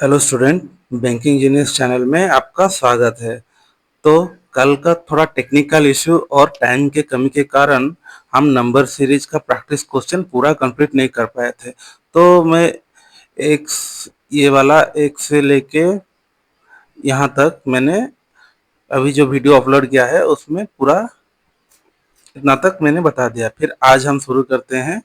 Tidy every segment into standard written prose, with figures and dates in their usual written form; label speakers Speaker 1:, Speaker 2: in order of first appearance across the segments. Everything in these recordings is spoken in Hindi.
Speaker 1: Hello student, banking genius channel में आपका स्वागत है। तो कल का थोड़ा टेक्निकल इशू और टाइम के कमी के कारण हम नंबर सीरीज का प्रैक्टिस क्वेश्चन पूरा कंप्लीट नहीं कर पाए थे। तो मैं ये वाला एक से लेके यहाँ तक मैंने अभी जो वीडियो अपलोड किया है उसमें पूरा इतना तक मैंने बता दिया। फिर आज हम शुरू करते हैं।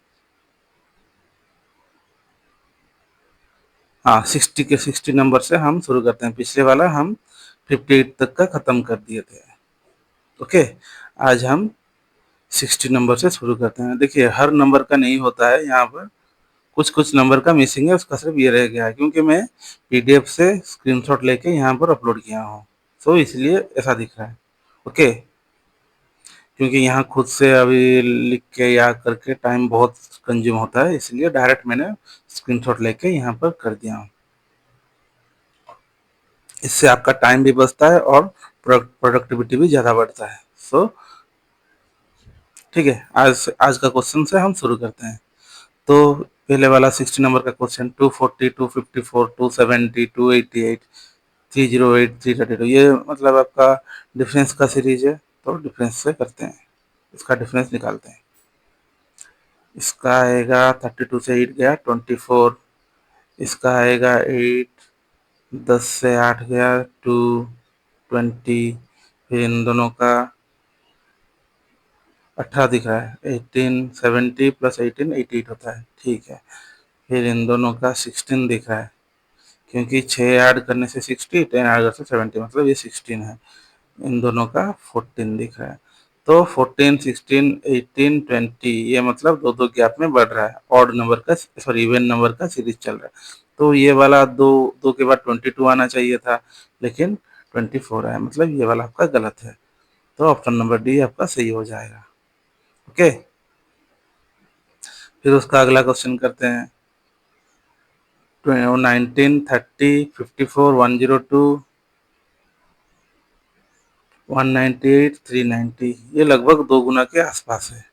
Speaker 1: हाँ, 60 नंबर से हम शुरू करते हैं। पिछले वाला हम 58 तक का ख़त्म कर दिए थे। ओके, आज हम 60 नंबर से शुरू करते हैं। देखिए, हर नंबर का नहीं होता है, यहाँ पर कुछ कुछ नंबर का मिसिंग है, उसका सिर्फ ये रह गया है क्योंकि मैं पीडीएफ से स्क्रीनशॉट लेके यहाँ पर अपलोड किया हूँ, सो इसलिए ऐसा दिख रहा है। ओके, क्योंकि यहाँ खुद से अभी लिख के या करके टाइम बहुत कंज्यूम होता है, इसलिए डायरेक्ट मैंने स्क्रीनशॉट लेके यहाँ पर कर दिया हूँ। इससे आपका टाइम भी बचता है और प्रोडक्टिविटी भी ज़्यादा बढ़ता है। सो ठीक है, आज आज का क्वेश्चन से हम शुरू करते हैं। तो पहले वाला 60 नंबर का क्वेश्चन 240, 254, 270, 288, 308, 332, ये मतलब आपका डिफरेंस का सीरीज है। तो डिफरेंस से करते हैं, इसका डिफरेंस निकालते हैं। इसका आएगा 32 से 8 गया 24, इसका आएगा 8, 10 से 8 गया 2, 20, फिर इन दोनों का 18 दिख रहा है, 18, 70 प्लस 18, 88 होता है। ठीक है, फिर इन दोनों का 16 दिख रहा है क्योंकि 6 ऐड करने से 60, 10 ऐड करने से 70, मतलब ये 16 है। इन दोनों का 14 दिख रहा है। तो 14, 16, 18, 20, ये मतलब दो दो गैप में बढ़ रहा है। ऑड नंबर का, सॉरी, इवन नंबर का सीरीज चल रहा है। तो ये वाला दो दो के बाद 22 आना चाहिए था, लेकिन 24 आया, मतलब ये वाला आपका गलत है। तो ऑप्शन नंबर डी आपका सही हो जाएगा। ओके, फिर उसका अगला क्वेश्चन करते हैं। 19, 30, 54, 102, 198, 390, ये लगभग दो गुना के आसपास है।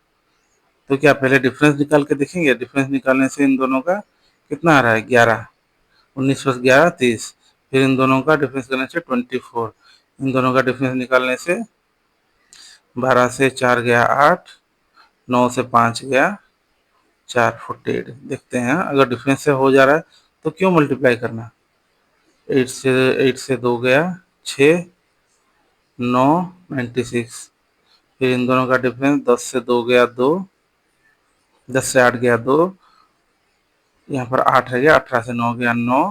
Speaker 1: तो क्या पहले डिफरेंस निकाल के देखेंगे? डिफरेंस निकालने से इन दोनों का कितना आ रहा है? 11, 19 प्लस 11, 30। फिर इन दोनों का डिफरेंस करने से 24, इन दोनों का डिफरेंस निकालने से 12 से 4 गया 8, 9 से 5 गया 4, 48। देखते हैं, अगर डिफरेंस से हो जा रहा है तो क्यों मल्टीप्लाई करना। 8 से 2 गया 6, 9, 96। फिर इन दोनों का डिफरेंस 10 से 2 गया 2, 10 से 8 गया 2, यहाँ पर 8 है गया, 18 से 9 गया 9,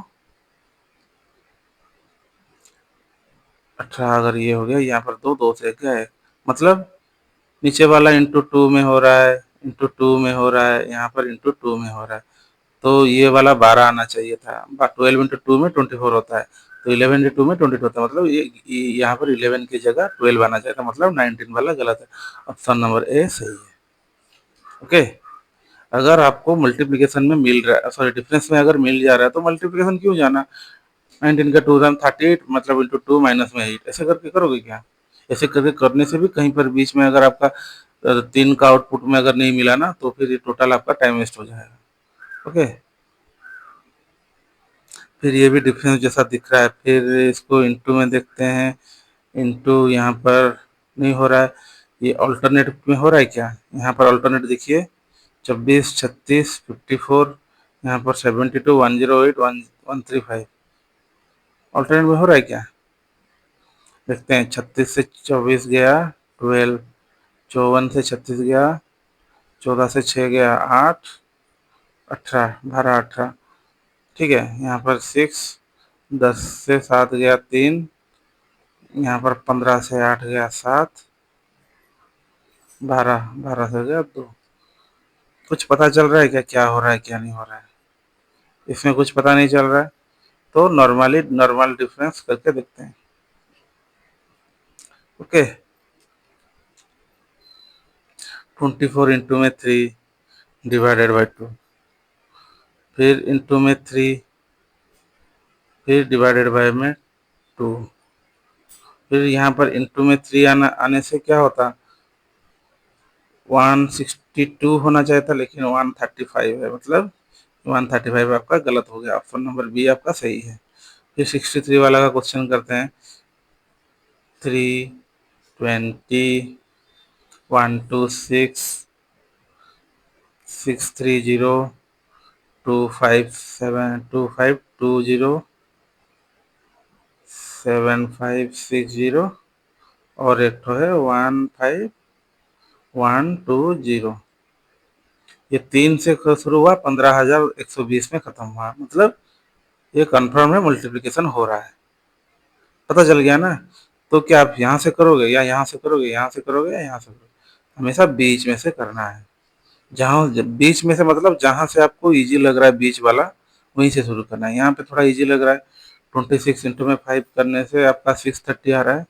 Speaker 1: 18 अगर ये हो गया, यहाँ पर 2, 2 से गया 1, मतलब नीचे वाला इंटू 2 में हो रहा है, इंटू 2 में हो रहा है, यहाँ पर इंटू 2 में हो रहा है। तो ये वाला 12 आना चाहिए था। 12 इंटू 2 में 24 होता है, तो 11 इंटू 2 में 22 होता है, मतलब ये यहाँ पर 11 की जगह 12 आना चाहिए था, मतलब 19 वाला गलत है। ऑप्शन नंबर ए सही है। ओके, अगर आपको मल्टीप्लिकेशन में मिल रहा है, सॉरी, डिफरेंस में अगर मिल जा रहा है तो मल्टीप्लिकेशन क्यों जाना। 19 का 2 टाइम 38, मतलब इंटू 2 माइनस में 8, ऐसे करके करोगे क्या? ऐसे करके करने से भी कहीं पर बीच में अगर आपका 3 का आउटपुट में अगर नहीं मिला ना, तो फिर ये टोटल आपका टाइम वेस्ट हो जाएगा। ओके, फिर ये भी डिफरेंस जैसा दिख रहा है। फिर इसको इंटू में देखते हैं। इंटू यहाँ पर नहीं हो रहा है, ये अल्टरनेट में हो रहा है क्या? यहाँ पर अल्टरनेट देखिए, 24, 36, 54, यहाँ पर 72, 108, 135, अल्टरनेट में हो रहा है क्या? देखते हैं। 36 से 24 गया 12, 54 से 36 गया, 14 से 6 गया 8, 18, 12, 18। ठीक है, यहाँ पर 6, 10 से 7 गया 3, यहाँ पर 15 से 8 गया 7, 12, 12 से गया 2। कुछ पता चल रहा है क्या, क्या हो रहा है क्या नहीं हो रहा है? इसमें कुछ पता नहीं चल रहा है, तो नॉर्मल डिफरेंस करके देखते हैं। ओके, 24 इंटू में 3 डिवाइडेड बाई 2, फिर इंटू में 3, फिर डिवाइडेड बाय में 2, फिर यहाँ पर इंटू में 3 आने से क्या होता, 162 होना चाहिए था, लेकिन 135 है, मतलब 135 आपका गलत हो गया। ऑप्शन नंबर बी आपका सही है। फिर 63 वाला का क्वेश्चन करते हैं। 3, 20, 126, 630, 2520, 7560 और एक तो है 15120। ये 3 से शुरू हुआ, 15,120 में खत्म हुआ। मतलब ये कंफर्म है, मल्टीप्लिकेशन हो रहा है। पता चल गया ना। तो क्या आप यहाँ से करोगे या यहाँ से करोगे, यहाँ से करोगे या यहाँ से करोगे, हमेशा बीच में से करना है। जहाँ बीच में से मतलब जहाँ से आपको इजी लग रहा है बीच वाला, वहीं से शुरू करना है। यहाँ पे थोड़ा इजी लग रहा है, 26 इंटू में 5 करने से आपका 630 आ रहा है।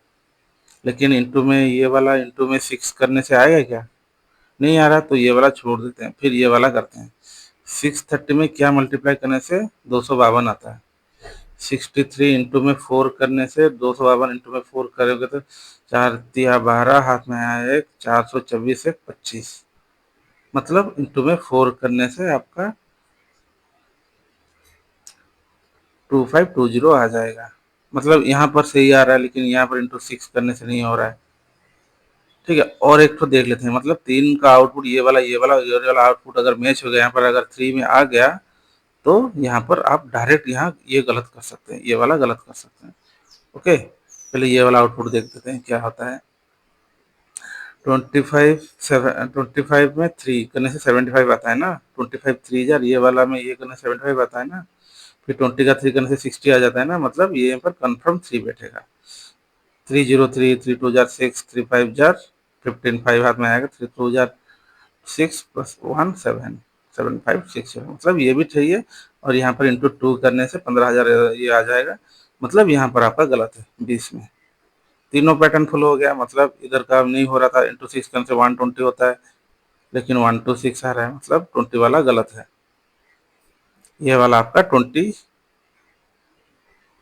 Speaker 1: लेकिन इंटू में ये वाला इंटू में 6 करने से आएगा क्या? नहीं आ रहा, तो ये वाला छोड़ देते हैं, फिर ये वाला करते हैं। 630 में क्या मल्टीप्लाई करने से 252 आता है। 63 इंटू में 4 करने से 252 इंटू में 4 करोगे तो 4×3=12, हाथ में आया एक, 424 एक 25। मतलब इंटू में 4 करने से आपका 2520 आ जाएगा। मतलब यहाँ पर सही आ रहा है, लेकिन यहाँ पर इंटू 6 करने से नहीं हो रहा है। ठीक है, और एक तो देख लेते हैं। मतलब 3 का आउटपुट ये वाला आउटपुट अगर मैच हो गया, यहाँ पर अगर 3 में आ गया, तो यहाँ पर आप डायरेक्ट यहाँ ये गलत कर सकते हैं, ये वाला गलत कर सकते हैं। ओके, पहले ये वाला आउटपुट देख लेते हैं क्या होता है। 25 में 3 करने से 75 आता है ना। 25 3 जार, ये वाला में ये करने से 75 आता है ना। फिर 20 का 3 करने से 60 आ जाता है ना। मतलब ये यहाँ पर कन्फर्म 3 बैठेगा। 303, 3×2=6, 3×5=15, 5 हाथ में आएगा, 3×2=6 + 1 7, 7560। मतलब ये भी चाहिए। और यहाँ पर इंटू 2 करने से 15,000 ये आ जाएगा। मतलब यहाँ पर आपका गलत है 20 में। तीनों पैटर्न फुल हो गया। मतलब इधर का नहीं हो रहा था, इंटू 6 करने से 120 होता है, लेकिन 126 आ रहा है। मतलब 20 वाला गलत है। ये वाला आपका 21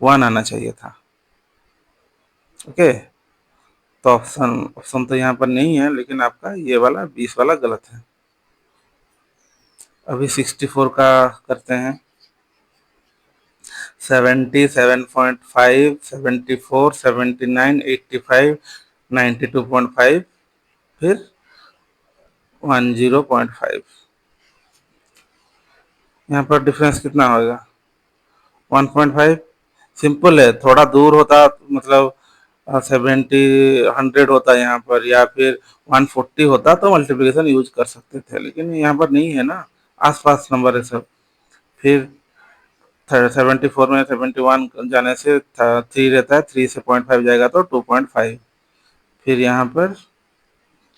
Speaker 1: आना चाहिए था। ओके, तो ऑप्शन ऑप्शन तो यहाँ पर नहीं है, लेकिन आपका ये वाला 20 वाला गलत है। अभी 64 का करते हैं। 70, 7.5, 74, 79, 85, 92.5, फिर 10.5। यहाँ पर डिफरेंस कितना होगा? 1.5। सिंपल है, थोड़ा दूर होता मतलब 70 100 होता यहाँ पर, या फिर 140 होता तो मल्टीप्लिकेशन यूज कर सकते थे, लेकिन यहाँ पर नहीं है ना, आसपास नंबर है सब। फिर 74 में 71 जाने से 3 रहता है, 3 से 0.5 जाएगा तो 2.5। फिर यहाँ पर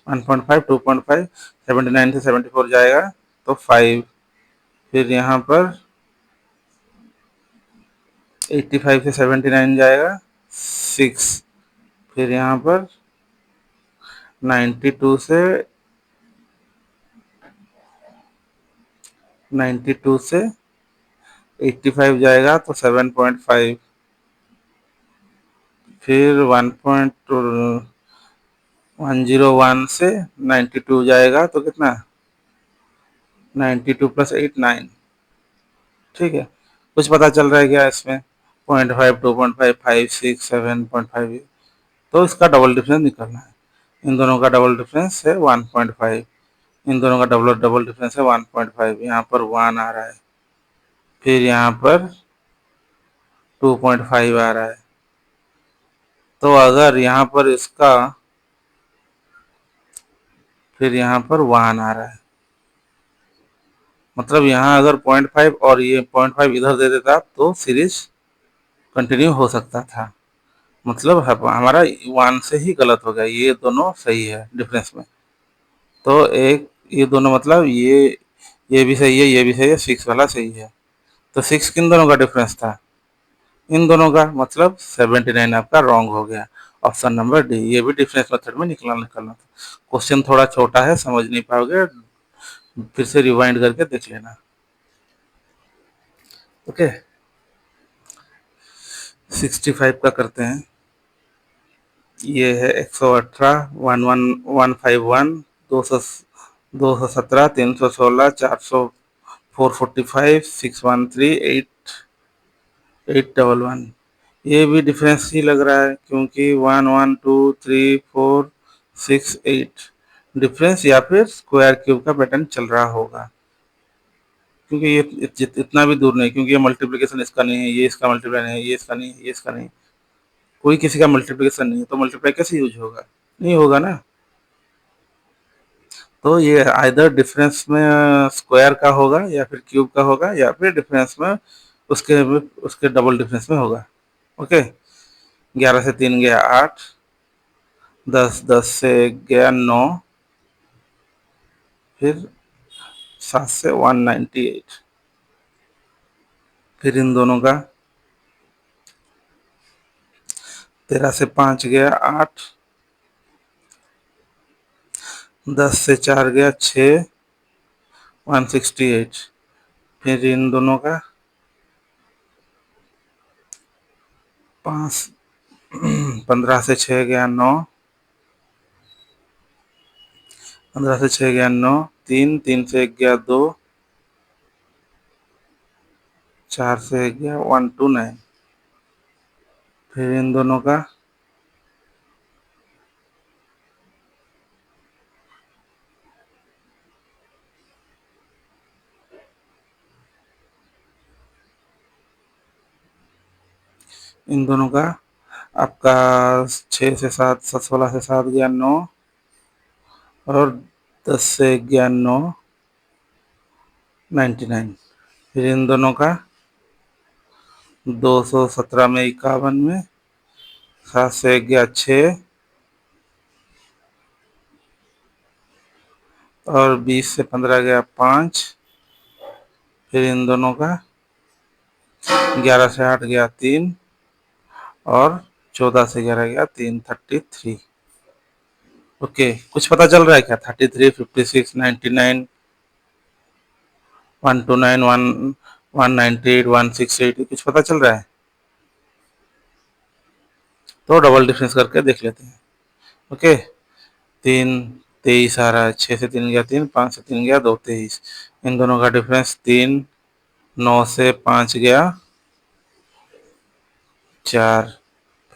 Speaker 1: 1.5, 2.5, 79 से 74 जाएगा तो 5। फिर यहाँ पर 85 से 79 जाएगा 6। फिर यहाँ पर 92 से 85 जाएगा तो 7.5। फिर 1.101 से 92 जाएगा तो कितना? 92 + 8 9। ठीक है, कुछ पता चल रहा है क्या इसमें? 0.5, 2.5, 5, 6, 7.5। तो इसका डबल डिफरेंस निकालना है। इन दोनों का डबल डिफरेंस है 1.5। इन दोनों का डबल डबल डिफरेंस है 1.5। यहाँ पर 1 आ रहा है, फिर यहाँ पर 2.5 आ रहा है। तो अगर यहाँ पर इसका, फिर यहाँ पर 1 आ रहा है। मतलब यहाँ अगर 0.5 और ये 0.5 इधर दे देता तो सीरीज कंटिन्यू हो सकता था। मतलब हमारा 1 से ही गलत हो गया, ये दोनों सही है डिफरेंस में। तो एक ये दोनों मतलब ये भी सही है, ये भी सही है, 6 वाला सही है। तो 6 किन दोनों का डिफरेंस था? इन दोनों का। मतलब 79 आपका रॉन्ग हो गया। Option number D. ये भी डिफरेंस मेथड में निकलना था। क्वेश्चन थोड़ा छोटा है, समझ नहीं पाओगे, फिर से रिवाइंड करके देख लेना। ओके, 65 का करते हैं। ये है 118, 11151, 217, 316, 400, 445, 613, 811। ये भी डिफरेंस ही लग रहा है, क्योंकि 1 1 2 3 4 6 8 डिफरेंस, या फिर स्क्वायर क्यूब का पैटर्न चल रहा होगा। क्योंकि ये इतना भी दूर नहीं, क्योंकि ये मल्टीप्लिकेशन इसका नहीं है, ये इसका मल्टीप्लाई नहीं है, ये इसका नहीं है, ये इसका नहीं है, कोई किसी का मल्टीप्लिकेशन नहीं है, तो मल्टीप्लाई कैसे यूज होगा? नहीं होगा ना। तो ये आइदर डिफरेंस में स्क्वायर का होगा, या फिर क्यूब का होगा, या फिर डिफरेंस में उसके उसके डबल डिफरेंस में होगा। ओके। 11 से 3 गया 8, 10 से 1 गया 9, फिर 7 से 198, फिर इन दोनों का 13 से 5 गया 8, 10 से 4 गया 6, 168, फिर इन दोनों का 5, 15 से 6 गया 9, 15 से 6 गया 9, 3, 3 से 1 गया 2, 4 से 1 गया 129, फिर इन दोनों का आपका 6 से 7, 16 से 7 गया 9, और 10 से 1 गया 9, 99, फिर इन दोनों का 217 में 51 में, 7 से 1 गया 6, और 20 से 15 गया 5, फिर इन दोनों का 11 से 8 गया 3, और 14 से 11 गया 3, 33। ओके, कुछ पता चल रहा है क्या? 33, 56, 99, 129, 198, 168, कुछ पता चल रहा है? तो डबल डिफरेंस करके देख लेते हैं। ओके। 3, 23 आ रहा है, 6 से 3 गया 3, 5 से 3 गया 2, 23, इन दोनों का डिफरेंस 3, 9 से 5 गया 4,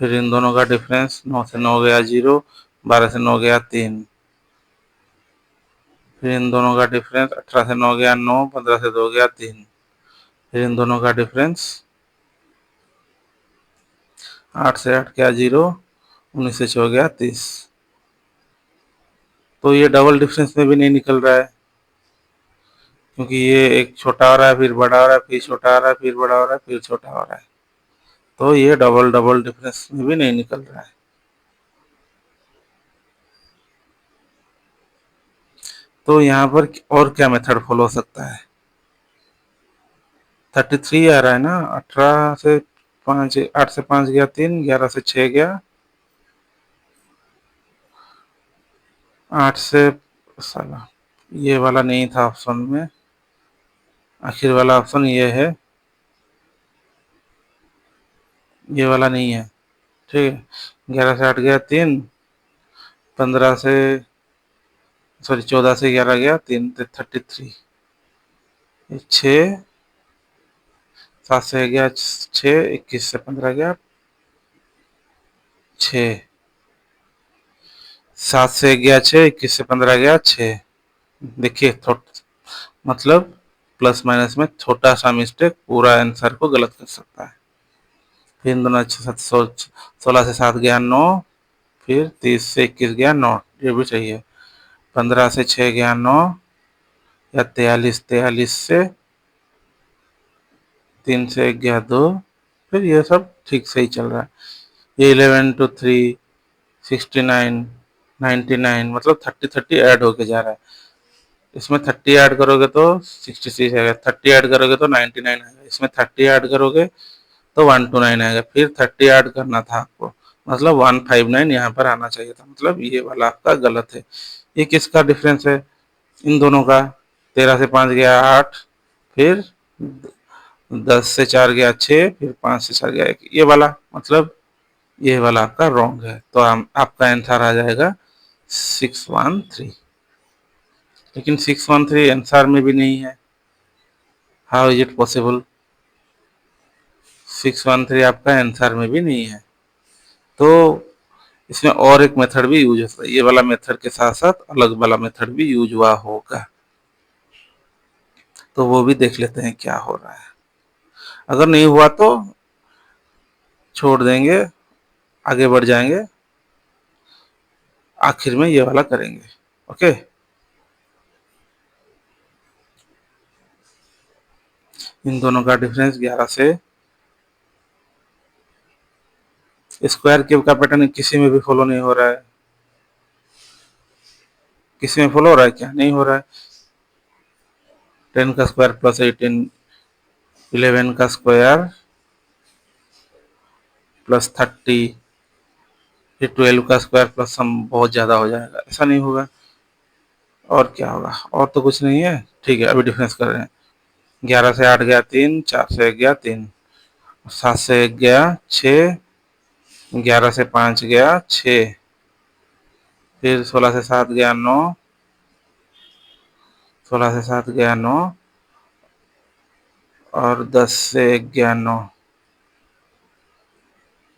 Speaker 1: फिर इन दोनों का डिफरेंस 9 से 9 गया 0, 12 से 9 गया 3, फिर इन दोनों का डिफरेंस 18 से 9 गया 9, 15 से 2 गया 3, फिर इन दोनों का डिफरेंस 8 से 8 गया 0, 19 से 6 गया 30। तो ये डबल डिफरेंस में भी नहीं निकल रहा है, क्योंकि ये एक छोटा हो रहा है, फिर बड़ा हो रहा है, फिर छोटा हो रहा है, फिर बड़ा हो रहा है, फिर छोटा हो रहा है। तो ये डबल डबल डिफरेंस में भी नहीं निकल रहा है। तो यहाँ पर और क्या मेथड फॉलो हो सकता है? 33 आ रहा है ना, 18 से 5, 8 से 5 गया 3, 11 से 6 गया 8 से, साला ये वाला नहीं था ऑप्शन में, आखिर वाला ऑप्शन ये है, ये वाला नहीं है। ठीक है, 11 से 8 गया 3, 15 से, सॉरी 14 से 11 गया 3, 33, 6, 7 से गया 6, 21 से 15 गया 6, 7 से गया 6, 21 से 15 गया 6। देखिए मतलब प्लस माइनस में छोटा सा मिस्टेक पूरा आंसर को गलत कर सकता है। फिर इन दोनों 16 से 7 गया 9, फिर 30 से 21 गया 9, ये भी सही है। 15 से 6 गया 9, या 43 से 3 से 1 गया 2, फिर ये सब ठीक से ही चल रहा है। ये 11 to 3, 69, 99, मतलब 30 ऐड होके जा रहा है। इसमें 30 ऐड करोगे तो 66 आएगा, 30 ऐड करोगे तो 99 आएगा, इसमें 30 ऐड करोगे तो 129 आएगा, फिर 30 ऐड करना था आपको, मतलब 159 यहाँ पर आना चाहिए था, मतलब ये वाला आपका गलत है। ये किसका डिफरेंस है? इन दोनों का। 13 से 5 गया 8, फिर 10 से 4 गया 6, फिर 5 से 4 गया 1, ये वाला, मतलब ये वाला आपका रॉन्ग है। तो आपका आंसर आ जाएगा 613। लेकिन 613 आंसर में भी नहीं है। How is it possible? 613 आपका आंसर में भी नहीं है। तो इसमें और एक मेथड भी यूज होता है, ये वाला मेथड के साथ साथ अलग वाला मेथड भी यूज हुआ होगा, तो वो भी देख लेते हैं क्या हो रहा है। अगर नहीं हुआ तो छोड़ देंगे, आगे बढ़ जाएंगे, आखिर में ये वाला करेंगे। ओके, इन दोनों का डिफरेंस 11 से स्क्वायर क्यूब का पैटर्न किसी में भी फॉलो नहीं हो रहा है। किसी में फॉलो हो रहा है क्या? नहीं हो रहा है। 10 का स्क्वायर प्लस 18, 11 का स्क्वायर प्लस 30, फिर 12 का स्क्वायर प्लस सम बहुत ज़्यादा हो जाएगा, ऐसा नहीं होगा। और क्या होगा? और तो कुछ नहीं है। ठीक है, अभी डिफरेंस कर रहे हैं। 11 से 8 गया 3, 4 से 1 गया 3, 7 से 1 गया 6, 11 से 5 गया 6, फिर 16 से 7 गया 9, 16 से 7 गया 9, और 10 से 1 गया 9,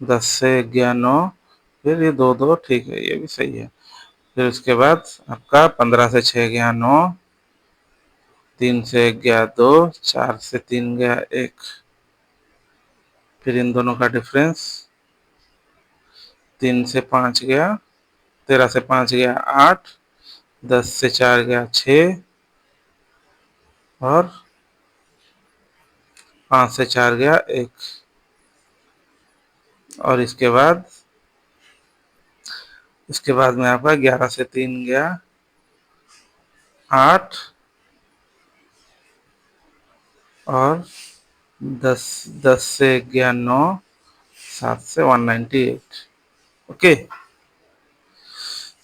Speaker 1: 10 से 1 गया 9, फिर ये 2 2 ठीक है, ये भी सही है। फिर उसके बाद आपका 15 से 6 गया 9, 3 से 1 गया 2, 4 से 3 गया 1, फिर इन दोनों का डिफरेंस 3 से 5 गया, 13 से 5 गया 8, 10 से 4 गया 6, और 5 से 4 गया 1, और इसके बाद में आपका 11 से 3 गया 8, और 10 10 से 1 गया 9, 7 से 198। ओके,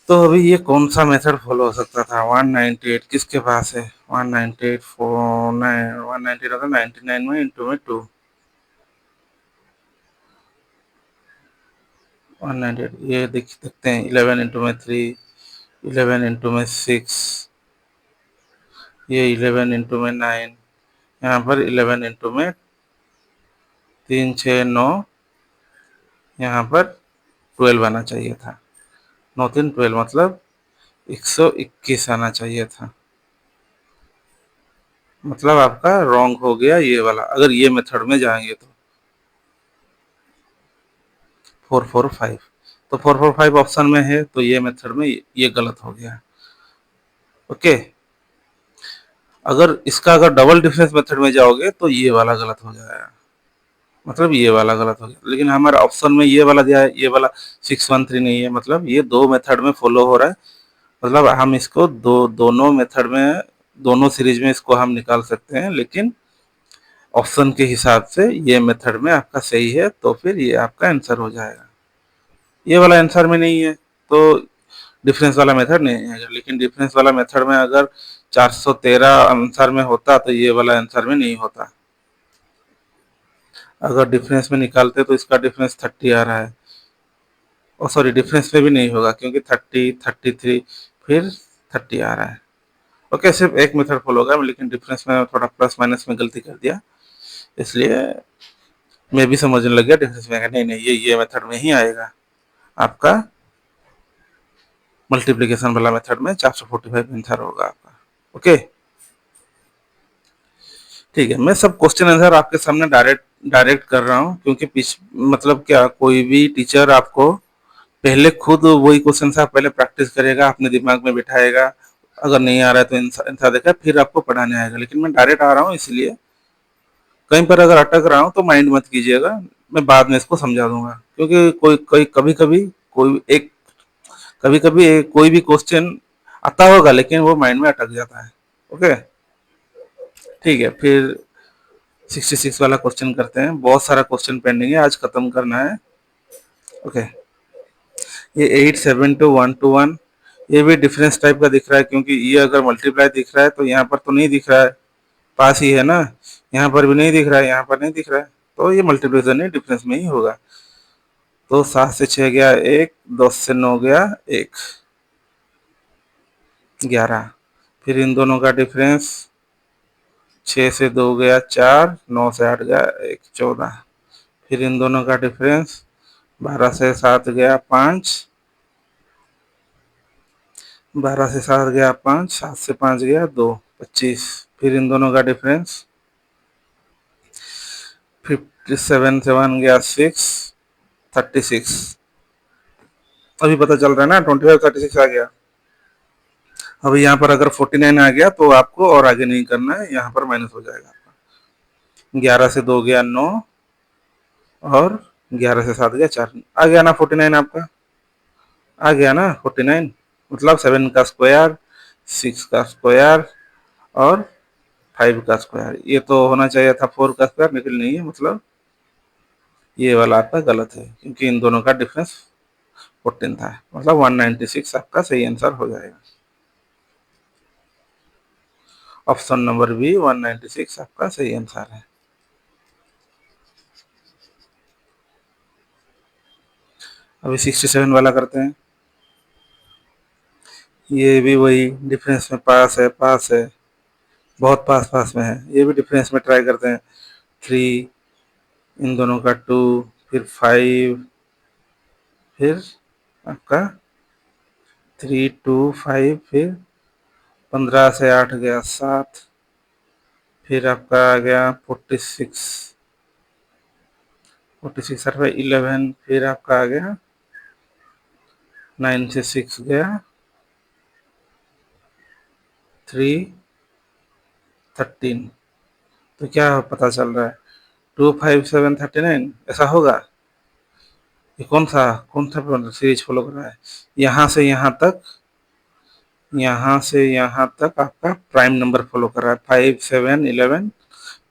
Speaker 1: तो अभी ये कौन सा मेथड फॉलो हो सकता था? 198 किसके पास है? 198 198 होगा 99 में इंटू में 2, 198 ये देख सकते हैं। 11 इंटू में 3, 11 इंटू में 6, ये 11 इंटू में 9, यहाँ पर 11 इंटू में 3 6 9, यहाँ पर 12 आना चाहिए था। 9 3 12 मतलब 121 आना चाहिए था। मतलब आपका रॉन्ग हो गया ये वाला, अगर ये मेथड में जाएंगे तो 445, तो 445 ऑप्शन में है, तो ये मेथड में ये गलत हो गया। ओके, अगर डबल डिफरेंस मेथड में जाओगे तो ये वाला गलत हो जाएगा, मतलब ये वाला गलत हो गया। लेकिन हमारे ऑप्शन में ये वाला दिया है, ये वाला 613 नहीं है, मतलब ये दो मेथड में फॉलो हो रहा है। मतलब हम इसको दोनों मेथड में, दोनों सीरीज में इसको हम निकाल सकते हैं, लेकिन ऑप्शन के हिसाब से ये मेथड में आपका सही है, तो फिर ये आपका आंसर हो जाएगा। ये वाला आंसर में नहीं है तो डिफरेंस वाला मेथड नहीं आएगा। लेकिन डिफरेंस वाला मेथड में अगर 413 आंसर में होता तो ये वाला आंसर में नहीं होता। अगर डिफरेंस में निकालते तो इसका डिफरेंस 30 आ रहा है, और सॉरी डिफरेंस में भी नहीं होगा क्योंकि 30 33 फिर 30 आ रहा है। ओके, सिर्फ एक मेथड फॉलो होगा, लेकिन डिफरेंस में थोड़ा प्लस माइनस में गलती कर दिया, इसलिए मैं भी समझने लग गया डिफरेंस में। नहीं नहीं, ये मेथड में ही आएगा आपका, मल्टीप्लिकेशन वाला मेथड में 445 आंसर होगा आपका। ओके, ठीक है, मैं सब क्वेश्चन आंसर आपके सामने डायरेक्ट कर रहा हूँ, क्योंकि मतलब क्या, कोई भी टीचर आपको पहले खुद वही क्वेश्चन आप पहले प्रैक्टिस करेगा, अपने दिमाग में बिठाएगा, अगर नहीं आ रहा है तो आंसर देखा, फिर आपको पढ़ाने आएगा। लेकिन मैं डायरेक्ट आ रहा हूँ, इसलिए कहीं पर अगर अटक रहा हूँ तो माइंड मत कीजिएगा, मैं बाद में इसको समझा दूंगा। क्योंकि कोई कोई कभी कभी कोई एक कभी कभी कोई भी क्वेश्चन आता होगा, लेकिन वो माइंड में अटक जाता है। ओके, ठीक है, फिर 66 वाला क्वेश्चन करते हैं। बहुत सारा क्वेश्चन पेंडिंग है, आज खत्म करना है। ओके, ये 8 7 2 1 2 1, ये भी डिफरेंस टाइप का दिख रहा है, क्योंकि ये अगर मल्टीप्लाई दिख रहा है तो यहाँ पर तो नहीं दिख रहा है, पास ही है ना, यहाँ पर भी नहीं दिख रहा है, यहाँ पर नहीं दिख रहा है, तो ये मल्टीप्लिकेशन नहीं, डिफरेंस में ही होगा। तो 7 से 6 गया 1, 10 से 9 गया 1, 11, फिर इन दोनों का डिफरेंस 6 से 2 गया 4, 9 से 8 गया 1, 14, फिर इन दोनों का डिफरेंस 12 से 7 गया 5, 12 से 7 गया 5, 7 से 5 गया 2, 25। फिर इन दोनों का डिफरेंस 57 से 1 गया 6, 36। अभी पता चल रहा है ना, 25 36 आ गया। अभी यहाँ पर अगर 49 आ गया तो आपको और आगे नहीं करना है, यहाँ पर माइनस हो जाएगा। 11 से 2 गया 9 और 11 से 7 गया 4। आ गया ना 49 आपका, आ गया ना 49, मतलब 7 का स्क्वायर, 6 का स्क्वायर और 5 का स्क्वायर। ये तो होना चाहिए था 4 का स्क्वायर, लेकिन नहीं है, मतलब ये वाला आपका गलत है क्योंकि इन दोनों का डिफरेंस 14 था, मतलब 196 आपका सही आंसर हो जाएगा। ऑप्शन नंबर बी 196 आपका सही आंसर है। अभी 67 वाला करते हैं। ये भी वही डिफरेंस में पास है, पास है, बहुत पास पास में है। ये भी डिफरेंस में ट्राई करते हैं। 3, इन दोनों का 2, फिर 5, फिर आपका 3 2 5, फिर 15 से 8 गया 7, फिर आपका आ गया 46, 46 और 11, फिर आपका आ गया 9 से 6 गया 3 13। तो क्या पता चल रहा है, 2 5 7 39 ऐसा होगा। ये कौन सा सीरीज फॉलो कर रहा है, यहाँ से यहाँ तक, यहाँ से यहाँ तक आपका प्राइम नंबर फॉलो कर रहा है। 5 7 11,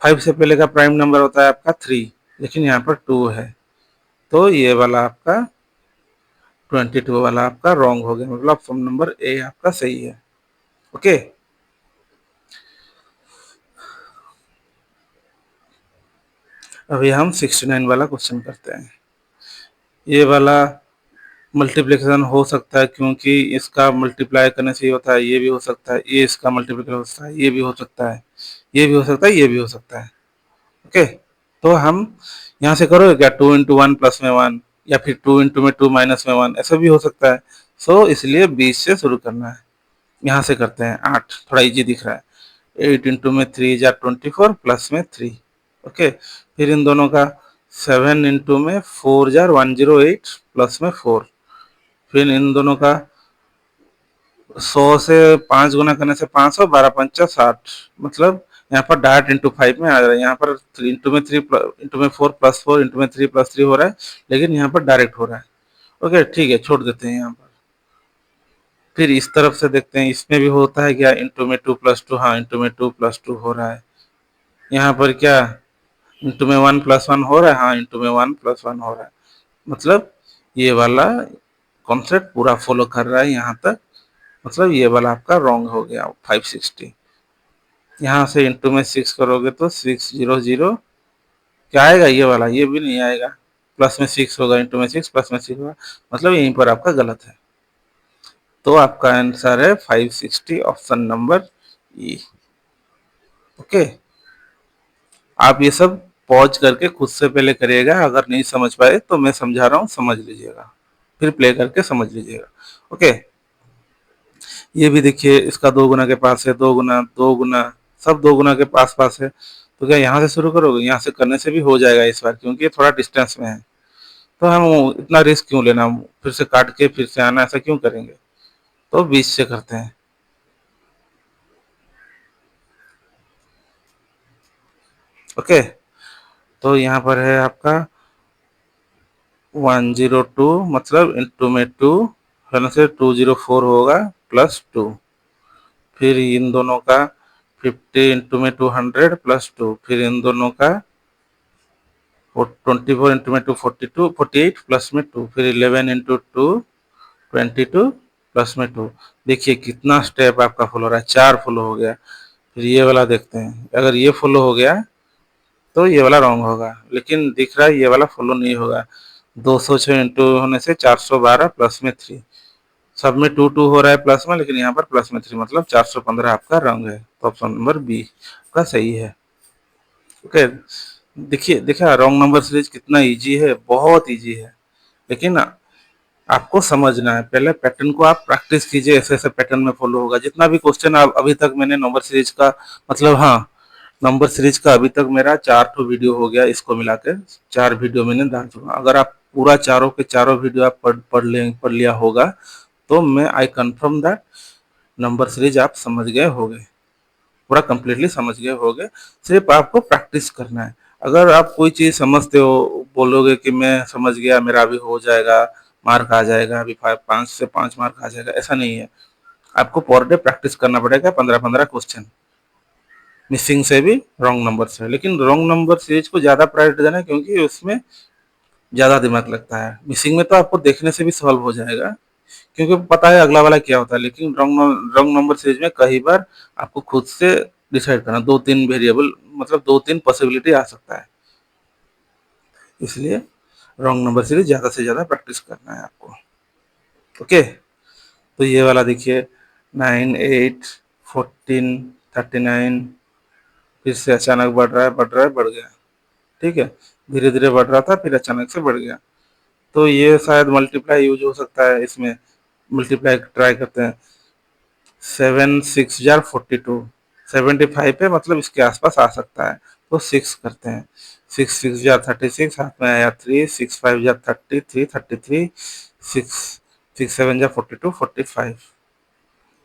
Speaker 1: 5 से पहले का प्राइम नंबर होता है आपका 3, लेकिन यहाँ पर 2 है, तो ये वाला आपका 22 वाला आपका रॉन्ग हो गया, मतलब ऑप्शन नंबर ए आपका सही है। ओके, अभी हम 69 वाला क्वेश्चन करते हैं। ये वाला मल्टीप्लिकेशन हो सकता है क्योंकि इसका मल्टीप्लाई करने से ये होता है, ये भी हो सकता है, ये इसका मल्टीप्लिकेशन हो सकता है, ये भी हो सकता है, ये भी हो सकता है, ये भी हो सकता है। ओके, तो हम यहाँ से करोगे क्या, 2 इंटू 1 प्लस में 1, या फिर 2 इंटू में 2 माइनस में 1, ऐसा भी हो सकता है। सो इसलिए 20 से शुरू करना है। यहाँ से करते हैं 8, थोड़ा इजी दिख रहा है। 8 इंटू में 3 जार 24 प्लस में 3। ओके, फिर इन दोनों का 7 इंटू में 4 जार 108 प्लस में 4। फिर इन दोनों का 100 से 5 गुना करने से 500, 12 पंचा 60, मतलब यहाँ पर डायरेक्ट इंटू 5 में आ रहा है। यहाँ पर 3 इंटू में 3 इंटू में 4 प्लस 4 इंटू में 3 प्लस 3 हो रहा है, लेकिन यहाँ पर डायरेक्ट हो रहा है। ओके ठीक है, छोड़ देते हैं यहाँ पर। फिर इस तरफ से देखते हैं, इसमें भी होता है क्या, इंटू में 2 प्लस 2, हाँ इंटू में 2 प्लस 2 हो रहा है। यहाँ पर क्या, इंटू में 1 प्लस 1 हो रहा है, हाँ इंटू में 1 प्लस 1 हो रहा है, मतलब ये वाला कॉन्सेप्ट पूरा फॉलो कर रहा है यहाँ तक, मतलब ये वाला आपका रॉन्ग हो गया 560। यहाँ से इंटू में 6 करोगे तो 600, क्या आएगा ये वाला, ये भी नहीं आएगा। प्लस में 6 होगा, इंटू में 6 प्लस में 6 होगा, मतलब यहीं पर आपका गलत है। तो आपका आंसर है 560, ऑप्शन नंबर ई। ओके, आप ये सब पॉज करके खुद से पहले करिएगा, अगर नहीं समझ पाए तो मैं समझा रहा हूँ, समझ लीजिएगा, फिर प्ले करके समझ लीजिएगा। ओके, ये भी देखिए, इसका 2 गुना के पास है, 2 गुना 2 गुना, सब 2 गुना के पास पास है। तो क्या यहाँ से शुरू करोगे, यहाँ से करने से भी हो जाएगा इस बार, क्योंकि ये थोड़ा डिस्टेंस में है। तो हम इतना रिस्क क्यों लेना, फिर से काट के फिर से आना, ऐसा क्यों करेंगे। तो 20 से करते हैं। ओके, तो यहाँ पर है आपका 102, मतलब इंटू में 2 होने से 204 होगा प्लस 2। फिर इन दोनों का 50 इंटू में 200 प्लस 2। फिर इन दोनों का 24 इंटू में 2 42 48 प्लस में 2। फिर 11 इंटू 2 22 प्लस में 2। देखिए कितना स्टेप आपका फॉलो हो रहा है, 4 फॉलो हो गया। फिर ये वाला देखते हैं, अगर ये फॉलो हो गया तो ये वाला रॉन्ग होगा, लेकिन दिख रहा है ये वाला फॉलो नहीं होगा। 206 इंटू होने से 412 प्लस में 3, सब में 2 2 हो रहा है प्लस में, लेकिन यहाँ पर प्लस में 3, मतलब 415 आपका रॉन्ग है। तो ऑप्शन नंबर बी का सही है। ओके, देखिए देखिए रॉन्ग नंबर सीरीज कितना इजी है, बहुत इजी है। लेकिन आपको समझना है, पहले पैटर्न को आप प्रैक्टिस कीजिए, ऐसे ऐसे पैटर्न में फॉलो होगा। जितना भी क्वेश्चन आप अभी तक मैंने नंबर सीरीज का, मतलब हाँ, नंबर सीरीज का अभी तक मेरा 4 वीडियो हो गया, इसको मिला के 4 वीडियो मैंने डाल चुका। अगर आप पूरा चारों के चारों वीडियो आप पढ़ लिया होगा, तो मैं I confirm that number series आप समझ गए होगे, पूरा कंप्लीटली समझ गए होगे। सिर्फ आपको प्रैक्टिस करना है। अगर आप कोई चीज़ समझते हो, बोलोगे कि मैं समझ गया, मेरा अभी हो जाएगा, मार्क आ जाएगा, अभी 5 से 5 मार्क आ जाएगा, ऐसा नहीं है। आपको पर डे प्रैक्टिस करना पड़ेगा, 15-15 क्वेश्चन, मिसिंग से भी, रॉन्ग नंबर से। लेकिन रॉन्ग नंबर सीरीज को ज़्यादा प्रायोरिटी देना है, क्योंकि उसमें ज़्यादा दिमाग लगता है। मिसिंग में तो आपको देखने से भी सॉल्व हो जाएगा, क्योंकि पता है अगला वाला क्या होता है। लेकिन रॉन्ग नंबर सीरीज में कई बार आपको खुद से डिसाइड करना, 2-3 वेरिएबल, मतलब 2-3 पॉसिबिलिटी आ सकता है। इसलिए रॉन्ग नंबर सीरीज ज़्यादा से ज़्यादा प्रैक्टिस करना है आपको। ओके, तो ये वाला देखिए, 9, 8, 14, 39, फिर से अचानक बढ़ रहा है, बढ़ रहा है, बढ़ गया। ठीक है, धीरे धीरे बढ़ रहा था, फिर अचानक से बढ़ गया। तो ये शायद मल्टीप्लाई यूज हो सकता है इसमें। मल्टीप्लाई ट्राई करते हैं। 7 6 जार 42, 75 पे, मतलब इसके आसपास आ सकता है। तो 6 करते हैं। 6 6 जार 36, हाथ में आया 3, 6 5 जार 33, 33, 6 6 7 जार 42, 45,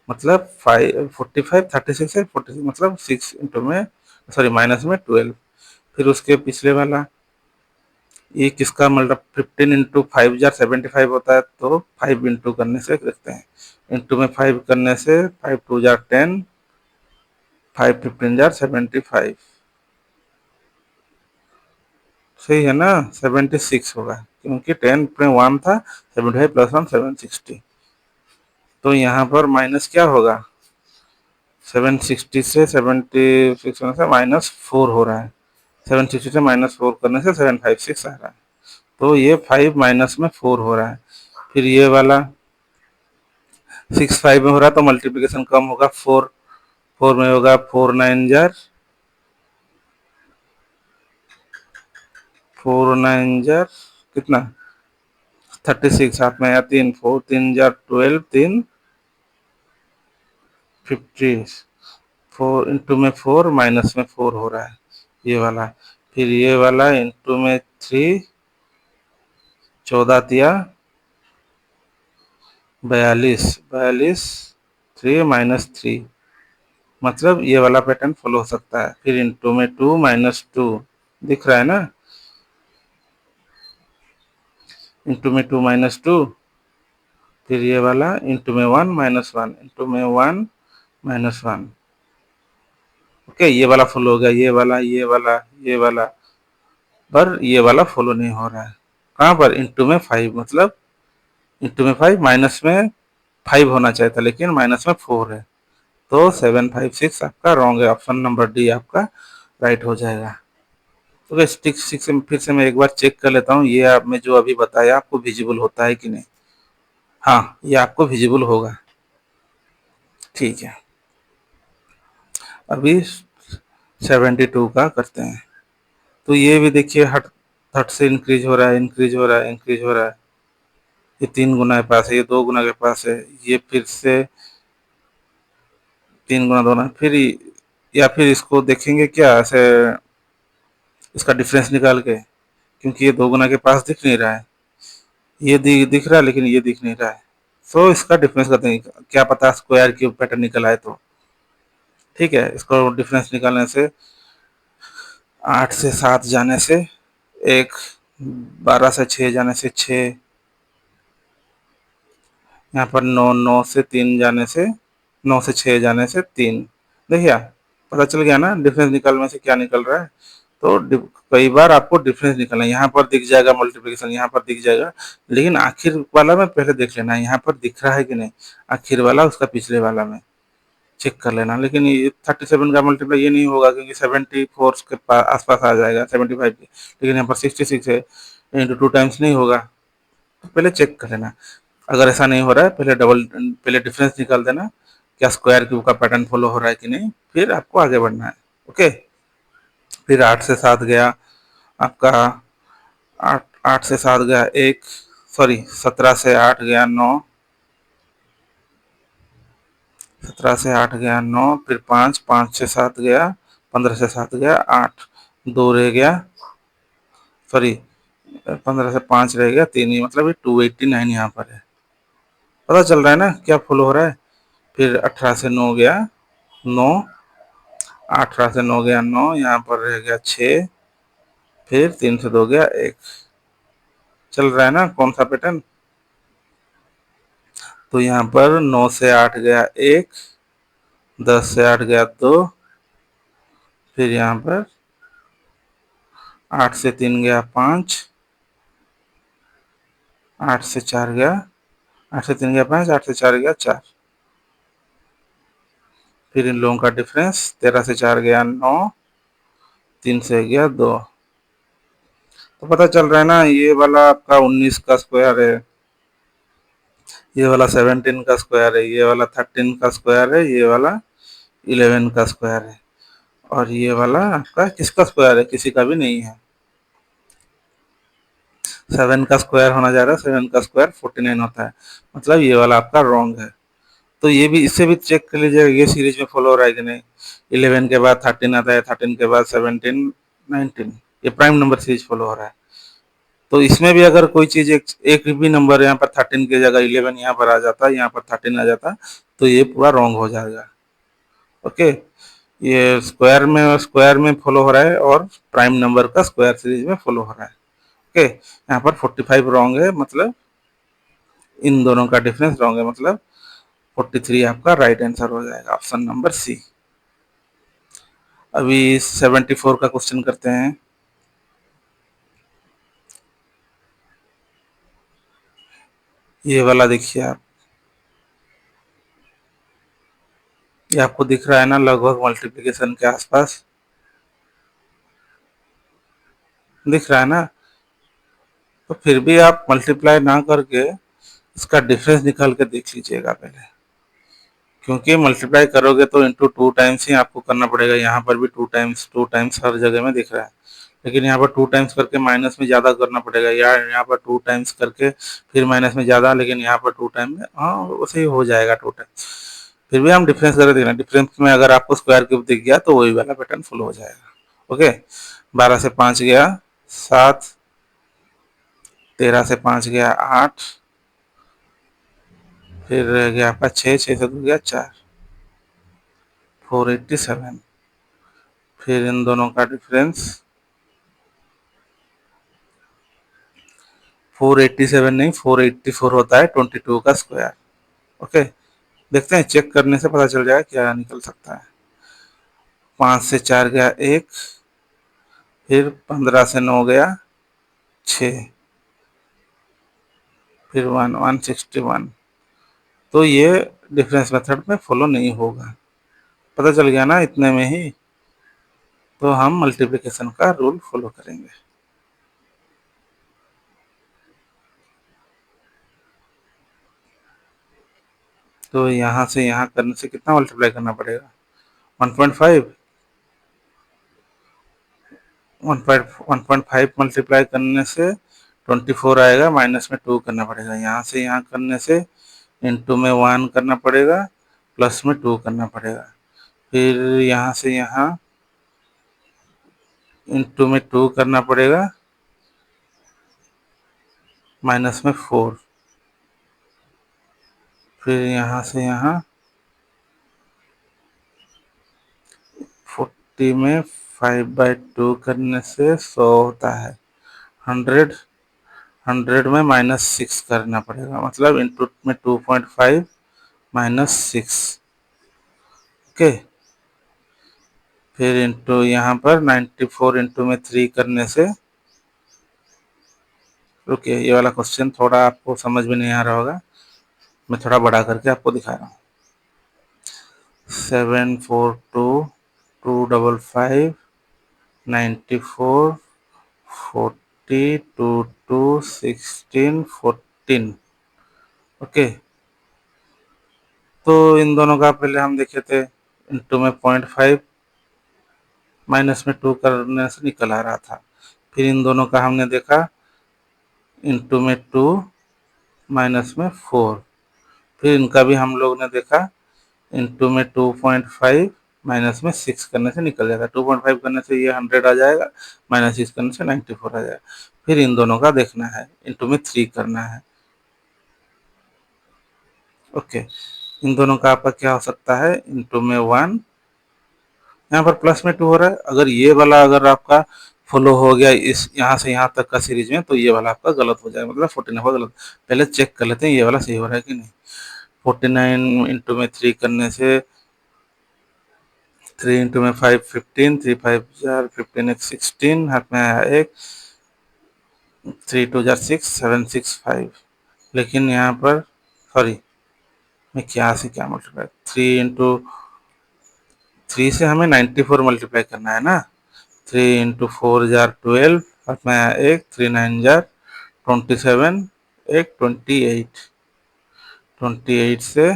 Speaker 1: मतलब 45, 36 है, 46, मतलब 6 इंटू में, सॉरी माइनस में 12। फिर उसके पिछले वाला, ये किसका, मतलब 15 इंटू 5 जार 75 होता है, तो 5 इंटू करने से देखते हैं। इंटू में 5 करने से 5 2 जार 10, 5 15 जार 75, सही है ना। 76 होगा, क्योंकि 10 में 1 था, 75 प्लस 1 760। तो यहाँ पर माइनस क्या होगा, 760 से 76 से -4 हो रहा है। 760 से -4 करने से 756 आ रहा है। तो ये 5 माइनस में 4 हो रहा है। फिर ये वाला 6 5 में हो रहा है, तो मल्टीप्लिकेशन कम होगा, 4 4 में होगा, 4 9 जार कितना, 36, हाथ में आया 3, 4 3 जार 12, 3 50, 4 इंटू में 4, माइनस में 4 हो रहा है, ये वाला। फिर ये वाला इंटू में 3, 14 तिया 42, 42, 3 -3, मतलब ये वाला पैटर्न फॉलो हो सकता है। फिर इंटू में 2 -2, दिख रहा है ना, इंटू में 2 -2, फिर ये वाला इंटू में 1 -1, इंटू में 1 -1। ओके, ये वाला फॉलो हो गया, ये वाला, ये वाला, ये वाला, पर ये वाला फॉलो नहीं हो रहा है। कहाँ पर, इंटू में 5, मतलब इंटू में 5, माइनस में 5 होना चाहिए था, लेकिन माइनस में 4 है। तो 756 आपका रॉन्ग है, ऑप्शन नंबर डी आपका राइट हो जाएगा। तो स्टिक सिक्स से फिर से मैं एक बार चेक कर लेता हूँ, ये आप में जो अभी बताया आपको विजिबल होता है कि नहीं। हाँ, ये आपको विजिबल होगा। ठीक है, अभी 72 का करते हैं। तो ये भी देखिए, हट हट से इंक्रीज हो रहा है, इंक्रीज हो रहा है, इंक्रीज हो रहा है। ये 3 गुना के पास है, ये 2 गुना के पास है, ये फिर से 3 गुना 2 गुना, फिर या फिर इसको देखेंगे क्या ऐसे, इसका डिफरेंस निकाल के, क्योंकि ये 2 गुना के पास दिख नहीं रहा है, ये दिख रहा है, लेकिन ये दिख नहीं रहा है। सो इसका डिफरेंस करते हैं, क्या पता स्क्वायर क्यूब पैटर्न निकल आए तो। ठीक है, इसको डिफरेंस निकालने से 8 से 7 जाने से 1, 12 से 6 जाने से 6, यहाँ पर 9, 9 से 3 जाने से, 9 से 6 जाने से 3। देखिए, पता चल गया ना डिफरेंस निकालने से क्या निकल रहा है। तो कई बार आपको डिफरेंस निकलना है, यहाँ पर दिख जाएगा मल्टीप्लिकेशन, यहाँ पर दिख जाएगा, लेकिन आखिर वाला में पहले देख लेना है, यहाँ पर दिख रहा है कि नहीं, आखिर वाला उसका पिछले वाला में चेक कर लेना। लेकिन ये 37 का मल्टीप्लाई ये नहीं होगा, क्योंकि 74 के आसपास आ जाएगा, 75 के, लेकिन यहाँ पर 66 है, इंटू 2 टाइम्स नहीं होगा। तो पहले चेक कर लेना। अगर ऐसा नहीं हो रहा है, पहले डिफरेंस निकाल देना, क्या स्क्वायर क्यूब का पैटर्न फॉलो हो रहा है कि नहीं, फिर आपको आगे बढ़ना है। ओके, फिर 8 से 7 गया, आपका 8 से 7 गया 1, सॉरी 17 से 8 गया 9, 17 से 8 गया 9, फिर 5, 5 से 7 गया, 15 से 7 गया 8, 2 रह गया, सॉरी 15 से 5 रह गया 3 ही, मतलब ये 289 यहाँ पर है। पता चल रहा है ना क्या फुल हो रहा है। फिर 18 से 9 गया 9, 18 से 9 गया 9, यहाँ पर रह गया 6, फिर 3 से 2 गया 1। चल रहा है ना कौन सा पैटर्न। तो यहाँ पर 9 से 8 गया 1, 10 से 8 गया 2, फिर यहाँ पर 8 से 3 गया 5, 8 से 4 गया, 8 से 3 गया 5, 8 से 4 गया 4, फिर इन लोगों का डिफरेंस 13 से 4 गया 9, 3 से गया 2। तो पता चल रहा है ना ये वाला आपका 19 का स्क्वायर है, ये वाला 17 का स्क्वायर है, ये वाला 13 का स्क्वायर है, ये वाला 11 का स्क्वायर है, और ये वाला आपका किसका स्क्वायर है, किसी का भी नहीं है। 7 का स्क्वायर होना जा रहा है, 7 का स्क्वायर 49 होता है, मतलब ये वाला आपका रॉन्ग है। तो ये भी, इससे भी चेक कर लीजिएगा ये सीरीज में फॉलो हो रहा है कि नहीं। 11 के बाद 13 आता है, 13 के बाद 17, 19, ये प्राइम नंबर सीरीज फॉलो हो रहा है। तो इसमें भी अगर कोई चीज एक भी नंबर यहाँ पर 13 की जगह 11 यहाँ पर आ जाता, यहाँ पर 13 आ जाता, तो ये पूरा रॉन्ग हो जाएगा। ओके, ये स्क्वायर में फॉलो हो रहा है और प्राइम नंबर का स्क्वायर सीरीज में फॉलो हो रहा है। ओके, यहाँ पर 45 रॉन्ग है, मतलब इन दोनों का डिफरेंस रॉन्ग है, मतलब 43 आपका राइट आंसर हो जाएगा, ऑप्शन नंबर सी। अभी 74 का क्वेश्चन करते हैं। ये वाला देखिए आप, ये आपको दिख रहा है ना लगभग मल्टीप्लिकेशन के आसपास, दिख रहा है ना। तो फिर भी आप मल्टीप्लाई ना करके इसका डिफरेंस निकाल के देख लीजिएगा पहले, क्योंकि मल्टीप्लाई करोगे तो इंटू 2 टाइम्स ही आपको करना पड़ेगा। यहाँ पर भी 2 टाइम्स हर जगह में दिख रहा है, लेकिन यहाँ पर 2 टाइम्स करके माइनस में ज़्यादा करना पड़ेगा, या यहाँ पर 2 टाइम्स करके फिर माइनस में ज़्यादा, लेकिन यहाँ पर 2 टाइम में, हाँ वैसे ही हो जाएगा 2 टाइम्स। फिर भी हम डिफरेंस करके देखना, डिफरेंस में अगर आपको स्क्वायर क्यूब दिख गया तो वही वाला पैटर्न फॉलो हो जाएगा। ओके, 12 से 5 गया 7, 13 से 5 गया 8, फिर रह गया आपका 6, 6 से 2 गया 4, 487। फिर इन दोनों का डिफरेंस 487 नहीं 484 होता है, 22 का स्क्वायर। ओके, देखते हैं, चेक करने से पता चल जाएगा क्या निकल सकता है। 5 से 4 गया 1, फिर 15 से 9 गया 6, फिर 161। तो ये डिफरेंस मेथड में फॉलो नहीं होगा, पता चल गया ना इतने में ही। तो हम मल्टीप्लिकेशन का रूल फॉलो करेंगे। तो यहाँ से यहाँ करने से कितना मल्टीप्लाई करना पड़ेगा, 1.5, 1.5 मल्टीप्लाई करने से 24 आएगा, माइनस में 2 करना पड़ेगा। यहाँ से यहाँ करने से इंटू में 1 करना पड़ेगा, प्लस में 2 करना पड़ेगा, फिर यहाँ से यहाँ इंटू में 2 करना पड़ेगा, माइनस में 4, फिर यहाँ से यहाँ 40 में 5/2 करने से 100 होता है, 100, 100 में -6 करना पड़ेगा, मतलब इंटू में 2.5 -6। ओके, फिर इंटू यहाँ पर 94 इंटू में 3 करने से, रुकिए ये वाला क्वेश्चन थोड़ा आपको समझ में नहीं आ रहा होगा, मैं थोड़ा बड़ा करके आपको दिखा रहा हूँ। 742 255 94 40 22 16 14। ओके, तो इन दोनों का पहले हम देखे थे, इंटू में 0.5 माइनस में 2 करने से निकल आ रहा था, फिर इन दोनों का हमने देखा इंटू में 2 माइनस में 4। फिर इनका भी हम लोग ने देखा इंटू में 2.5 माइनस में 6 करने से निकल जाएगा। 2.5 करने से ये 100 आ जाएगा, माइनस 6 करने से 94 आ जाएगा। फिर इन दोनों का देखना है, इंटू में 3 करना है। ओके, इन दोनों का आपका क्या हो सकता है, इंटू में 1, यहाँ पर प्लस में 2 हो रहा है। अगर ये वाला अगर आपका फॉलो हो गया इस यहाँ से यहाँ तक का सीरीज में, तो ये वाला आपका गलत हो जाएगा, मतलब 49 गलत। पहले चेक कर लेते हैं ये वाला सही हो रहा है कि नहीं। 49 इंटू में 3 करने से 3 इंटू में 5 15, 3 5 जार 15 एक 16, हाथ में आया एक, 3 2 जार 6 7 6 5। लेकिन यहाँ पर सॉरी, मैं क्या से क्या मल्टीप्लाई, 3 इंटू 3 से हमें 94 मल्टीप्लाई करना है ना। 3 इंटू 4 जार 12, हाथ में आया एक, 3 9 जार 27, एक 28। 28 से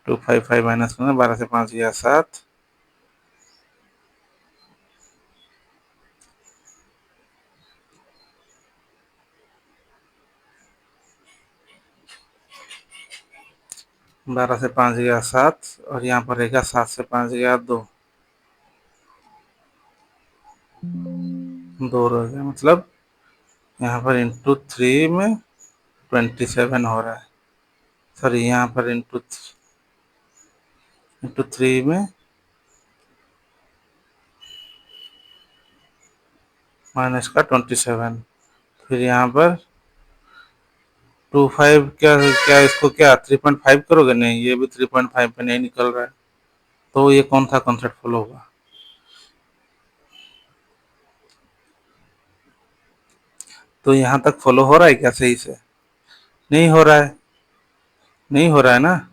Speaker 1: 255 माइनस करना, 12 से 5 गया 7, 12 से 5 गया 7, और यहाँ पर रहेगा 7 से 5 गया 2, 2 रह गया, मतलब यहाँ पर इंटू 3 में 27 हो रहा है। सॉरी, यहाँ पर इंटू 3 में माइनस का 27। फिर यहाँ पर 25, क्या क्या इसको क्या 3.5 करोगे, नहीं ये भी 3.5 पे नहीं निकल रहा है, तो ये कौन सा कॉन्सेप्ट फॉलो होगा। तो यहाँ तक फॉलो हो रहा है क्या सही से, नहीं हो रहा है, नहीं हो रहा है ना।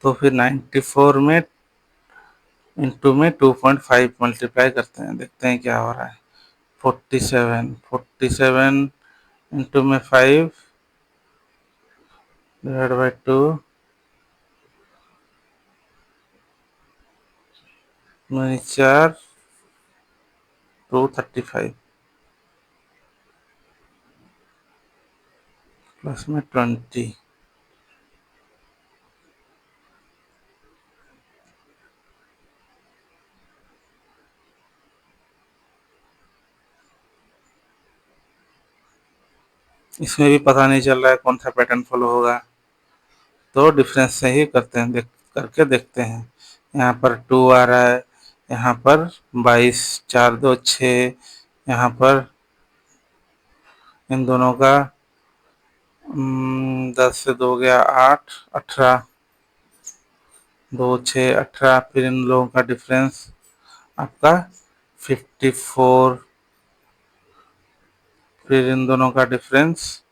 Speaker 1: तो फिर 94 में इंटू में 2.5 मल्टीप्लाई करते हैं, देखते हैं क्या हो रहा है। 47 इंटू में 5 डिवाइड बाई 2 में 4, 235 प्लस में 20। इसमें भी पता नहीं चल रहा है कौन सा पैटर्न फॉलो होगा, तो डिफरेंस से ही करते हैं, करके देखते हैं। यहाँ पर 2 आ रहा है, यहाँ पर 22 4 2 6, यहाँ पर इन दोनों का 10 से 2 गया 8 18, 2 6 18। फिर इन लोगों का डिफरेंस आपका 54। फिर इन दोनों का डिफरेंस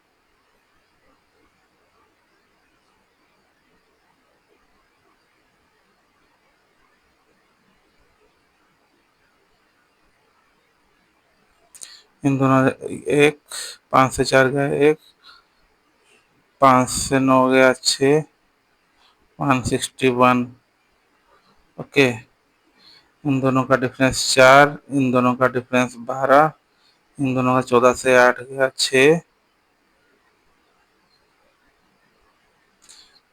Speaker 1: इन दोनों एक, 5 से 4 गया एक, 5 से 9 गया 6, 161। ओके, इन दोनों का डिफरेंस 4, इन दोनों का डिफरेंस 12, इन दोनों का 14 से 8 गया 6,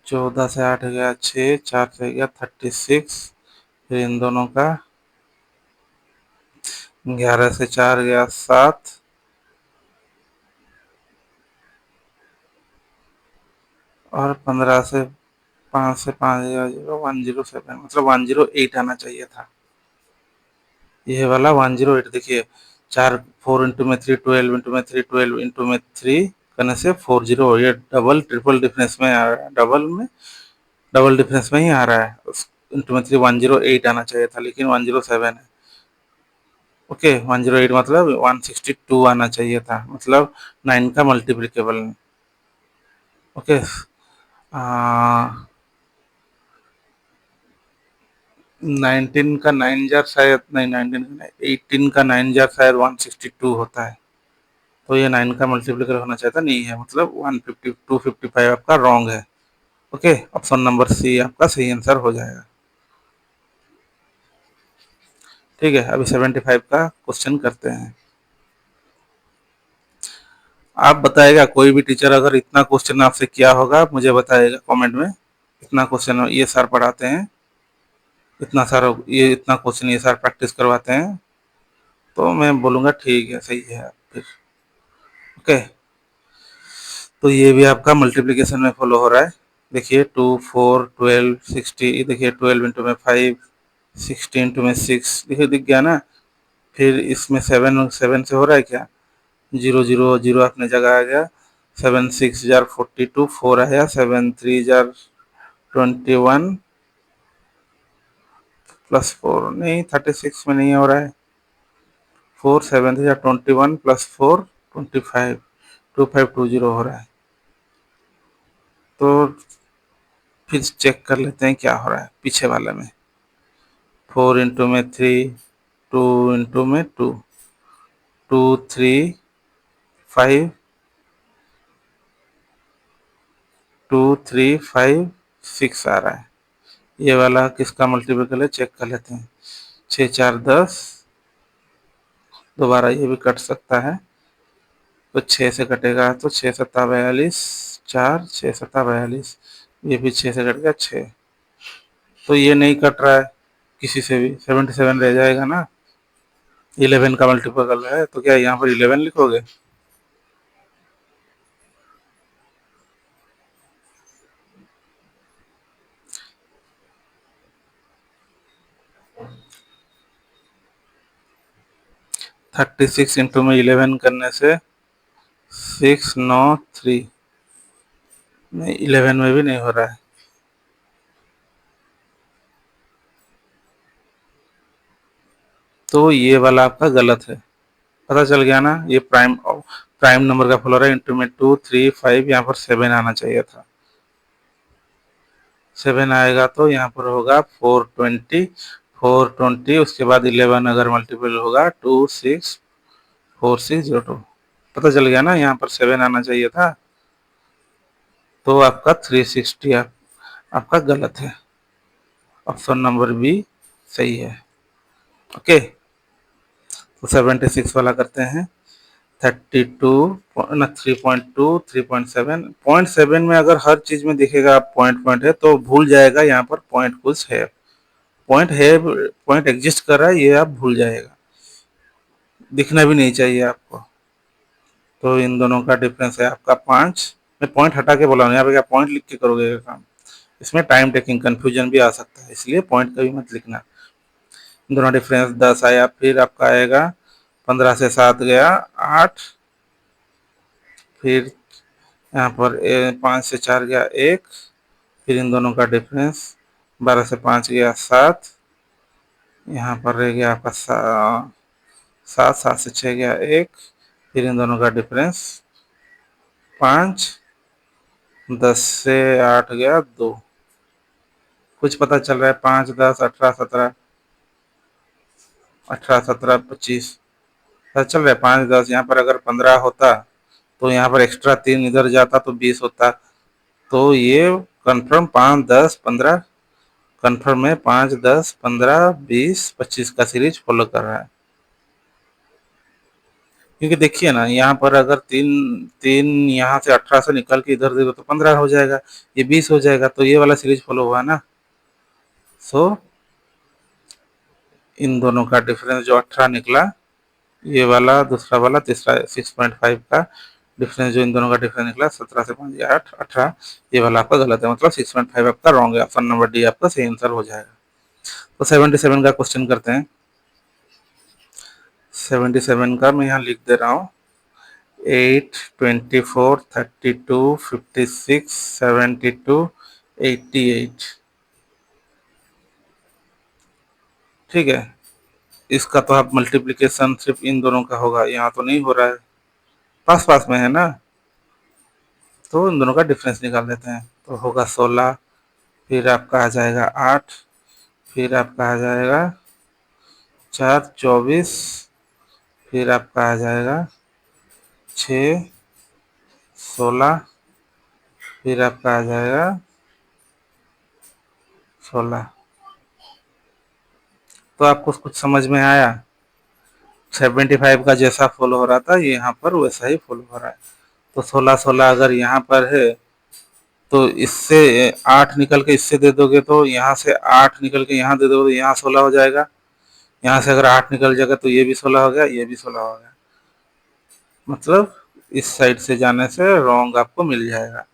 Speaker 1: 14 से 8 गया 6, 4 से गया 36। फिर इन दोनों का 11 से 4 गया 7, और 15 से 5 से 5 गया 0, 107, मतलब 108 आना चाहिए था। ये वाला 108 देखिए, 4 4 इंटू में 3 12 इंटू में 3 12 इंटू में 3 करने से 40, ये डबल ट्रिपल डिफरेंस में आ रहा है, डबल डिफरेंस में ही आ रहा है। इंटू में 3 108 आना चाहिए था, लेकिन 107 है। ओके, 108 मतलब 162 आना चाहिए था, मतलब 9 का मल्टीप्लिकेबल। ओके, 19 का 9 जार शायद नहीं, 19 का 18 का 9 जार शायद 162 होता है। तो ये 9 का मल्टीप्लिकेटर होना चाहिए था, नहीं है, मतलब 150 255 आपका रॉन्ग है। ओके, ऑप्शन नंबर सी आपका सही आंसर हो जाएगा। ठीक है, अभी 75 का क्वेश्चन करते हैं। आप बताएगा, कोई भी टीचर अगर इतना क्वेश्चन आपसे किया होगा, आप मुझे बताएगा कमेंट में। इतना क्वेश्चन ये सर पढ़ाते हैं, इतना सारा ये इतना क्वेश्चन ये सर प्रैक्टिस करवाते हैं, तो मैं बोलूँगा ठीक है, सही है फिर। ओके, तो ये भी आपका मल्टीप्लिकेशन में फॉलो हो रहा है। देखिए 2 4 12 60, देखिए 12 इंटू में 5, 16 इंटू में 6, देखिए दिख गया ना। फिर इसमें 7 7 से हो रहा है क्या, 0 0 0 अपने जगह आ गया। 7 6 जार 42, 4 आया, 7 3 जार 21 प्लस 4, नहीं 36 में नहीं हो रहा है। 4 7 जार 21 प्लस 4 25, 2520 हो रहा है। तो फिर चेक कर लेते हैं क्या हो रहा है पीछे वाले में। 4 इंटू में 3, 2 इंटू में 2, 2 3 5, 2 3 5 6 आ रहा है। ये वाला किसका मल्टीपल है, चेक कर लेते हैं। 6 4 10, दोबारा ये भी कट सकता है, तो 6 से कटेगा तो 6 सत्ता 42, 4 6 सत्ता 42, ये भी 6 से कट गया 6। तो ये नहीं कट रहा है किसी से भी, 77 रह जाएगा ना। 11 का मल्टीपल है, तो क्या यहाँ पर 11 लिखोगे? 36 इंटू में 11 करने से 6 9 3, नहीं 11 में भी नहीं हो रहा है। तो ये वाला आपका गलत है, पता चल गया ना। ये प्राइम प्राइम नंबर का फ्लोर है, इंटू में 2 3 5, यहाँ पर 7 आना चाहिए था। 7 आएगा तो यहाँ पर होगा 420, 420 उसके बाद 11 अगर मल्टीपल होगा 2 6 4 6 0 2, पता चल गया ना, यहाँ पर 7 आना चाहिए था। तो आपका 360 आपका गलत है, ऑप्शन नंबर बी सही है। ओके, तो 76 वाला करते हैं। 32 ना 3.2 3.7, 0.7 में अगर हर चीज में दिखेगा आप पॉइंट पॉइंट है तो भूल जाएगा यहाँ पर पॉइंट कुछ है, पॉइंट है, पॉइंट एग्जिस्ट कर रहा है, ये आप भूल जाएगा, दिखना भी नहीं चाहिए आपको। तो इन दोनों का डिफरेंस है आपका 5। मैं पॉइंट हटा के बोला हूँ, यहाँ पे क्या पॉइंट लिख के करोगे काम, इसमें टाइम टेकिंग कंफ्यूजन भी आ सकता है, इसलिए पॉइंट कभी मत लिखना। दोनों डिफरेंस 10 आया, फिर आपका आएगा 15 से 7 गया 8, फिर यहाँ पर 5 से 4 गया 1, फिर इन दोनों का डिफरेंस 12 से 5 गया 7, यहाँ पर रह गया आपका 7, 7 से 6 गया 1, फिर इन दोनों का डिफरेंस 5, 10 से 8 गया 2। कुछ पता चल रहा है? 5 10 18 17, 18 17 25 पता चल रहा है। 5 10, यहाँ पर अगर 15 होता तो यहाँ पर एक्स्ट्रा 3 इधर जाता तो 20 होता। तो ये कंफर्म 5 10 15 कंफर्म है, 5 10 15 20 25 का सीरीज फॉलो कर रहा है। क्योंकि देखिए ना, यहाँ पर अगर तीन तीन यहाँ से 18 से निकल के इधर देखो तो 15 हो जाएगा, ये 20 हो जाएगा, तो ये वाला सीरीज फॉलो हुआ ना। सो इन दोनों का डिफरेंस जो 18 निकला, ये वाला दूसरा वाला तीसरा 6.5 का डिफरेंस जो इन दोनों का डिफरेंस निकला 17 से 5 8 18, ये वाला आपका गलत है, मतलब 6.5 आपका रॉन्ग है, ऑप्शन नंबर डी आपका सही आंसर हो जाएगा। तो 77 का क्वेश्चन करते हैं। 77 का मैं यहाँ लिख दे रहा हूँ। 8 24 32 56 72 88, ठीक है। इसका तो आप मल्टीप्लिकेशन सिर्फ इन दोनों का होगा, यहाँ तो नहीं हो रहा है, पास पास में है ना, तो इन दोनों का डिफरेंस निकाल देते हैं। तो होगा 16, फिर आपका आ जाएगा 8, फिर आपका आ जाएगा 4 24, फिर आपका आ जाएगा 6, 16, फिर आपका आ जाएगा 16। तो आपको कुछ समझ में आया? 75 का जैसा फॉलो हो रहा था ये यहाँ पर वैसा ही फॉलो हो रहा है। तो 16-16 अगर यहाँ पर है तो इससे 8 निकल के इससे दे दोगे तो यहाँ से 8 निकल के यहाँ दे दोगे तो यहाँ 16 हो जाएगा। यहाँ से अगर 8 निकल जाएगा तो ये भी 16 हो गया, ये भी 16 हो गया। मतलब इस साइड से जाने से रॉन्ग आपको मिल जाएगा।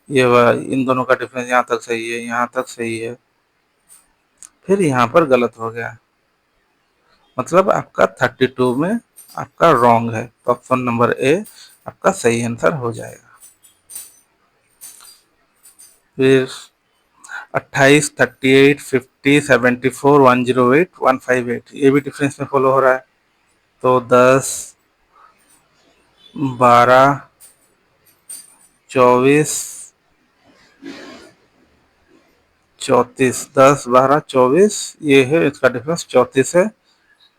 Speaker 1: ये इन दोनों का डिफरेंस यहाँ तक सही है, यहाँ तक सही है, फिर यहाँ पर गलत हो गया। मतलब आपका 32 में आपका रॉन्ग है, तो ऑप्शन नंबर ए आपका सही आंसर हो जाएगा। फिर 28, 38, 50, 74, 108, 158 ये भी डिफरेंस में फॉलो हो रहा है। तो 10, 12, 24, 34, 10, 12, 24 ये है, इसका डिफरेंस 34 है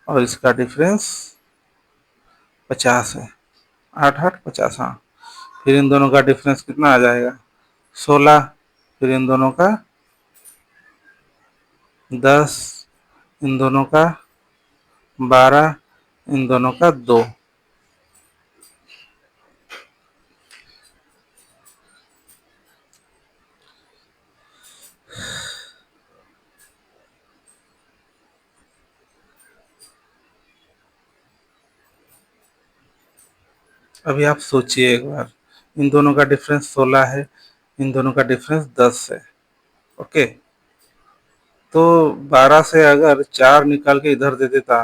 Speaker 1: और इसका डिफरेंस 50 है। 8, 8, 50, हाँ। फिर इन दोनों का डिफरेंस कितना आ जाएगा? 16। फिर इन दोनों का 10, इन दोनों का 12, इन दोनों का 2। अभी आप सोचिए एक बार, इन दोनों का डिफरेंस 16 है, इन दोनों का डिफरेंस 10 है। ओके, तो 12 से अगर 4 निकाल के इधर दे देता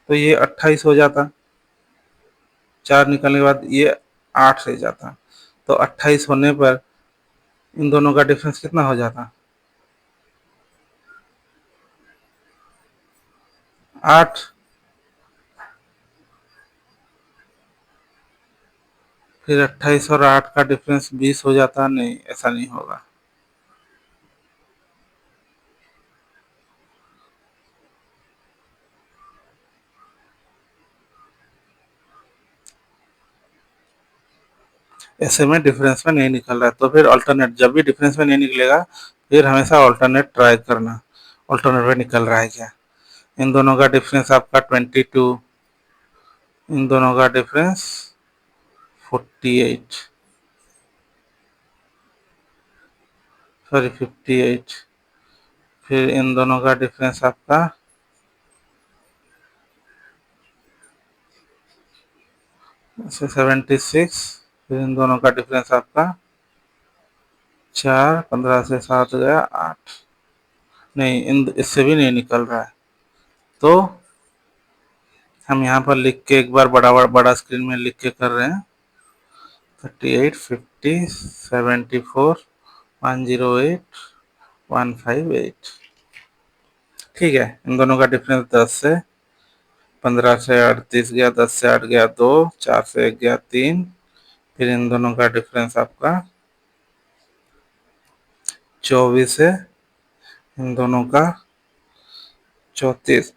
Speaker 1: तो ये 28 हो जाता। 4 निकालने के बाद ये 8 रह जाता। तो 28 होने पर इन दोनों का डिफरेंस कितना हो जाता? 8। फिर 28 और 8 का डिफरेंस 20 हो जाता। नहीं, ऐसा नहीं होगा। ऐसे में डिफरेंस में नहीं निकल रहा है, तो फिर अल्टरनेट, जब भी डिफरेंस में नहीं निकलेगा फिर हमेशा अल्टरनेट ट्राई करना, अल्टरनेट में निकल रहा है क्या। इन दोनों का डिफरेंस आपका 22, इन दोनों का डिफरेंस 48, सॉरी 58। फिर इन दोनों का डिफरेंस आपका 76। फिर इन दोनों का डिफरेंस आपका 4, 15 से 7 गया 8। नहीं, इन इससे भी नहीं निकल रहा है। तो हम यहाँ पर लिख के एक बार बड़ा बड़ा स्क्रीन में लिख के कर रहे हैं। 38, 50, 74, 108, 158। ठीक है, इन दोनों का डिफरेंस 10 से 15 से 38 गया, 10 से 8 गया 2, 4 से 1 गया 3। फिर इन दोनों का डिफरेंस आपका 24 है, इन दोनों का 34।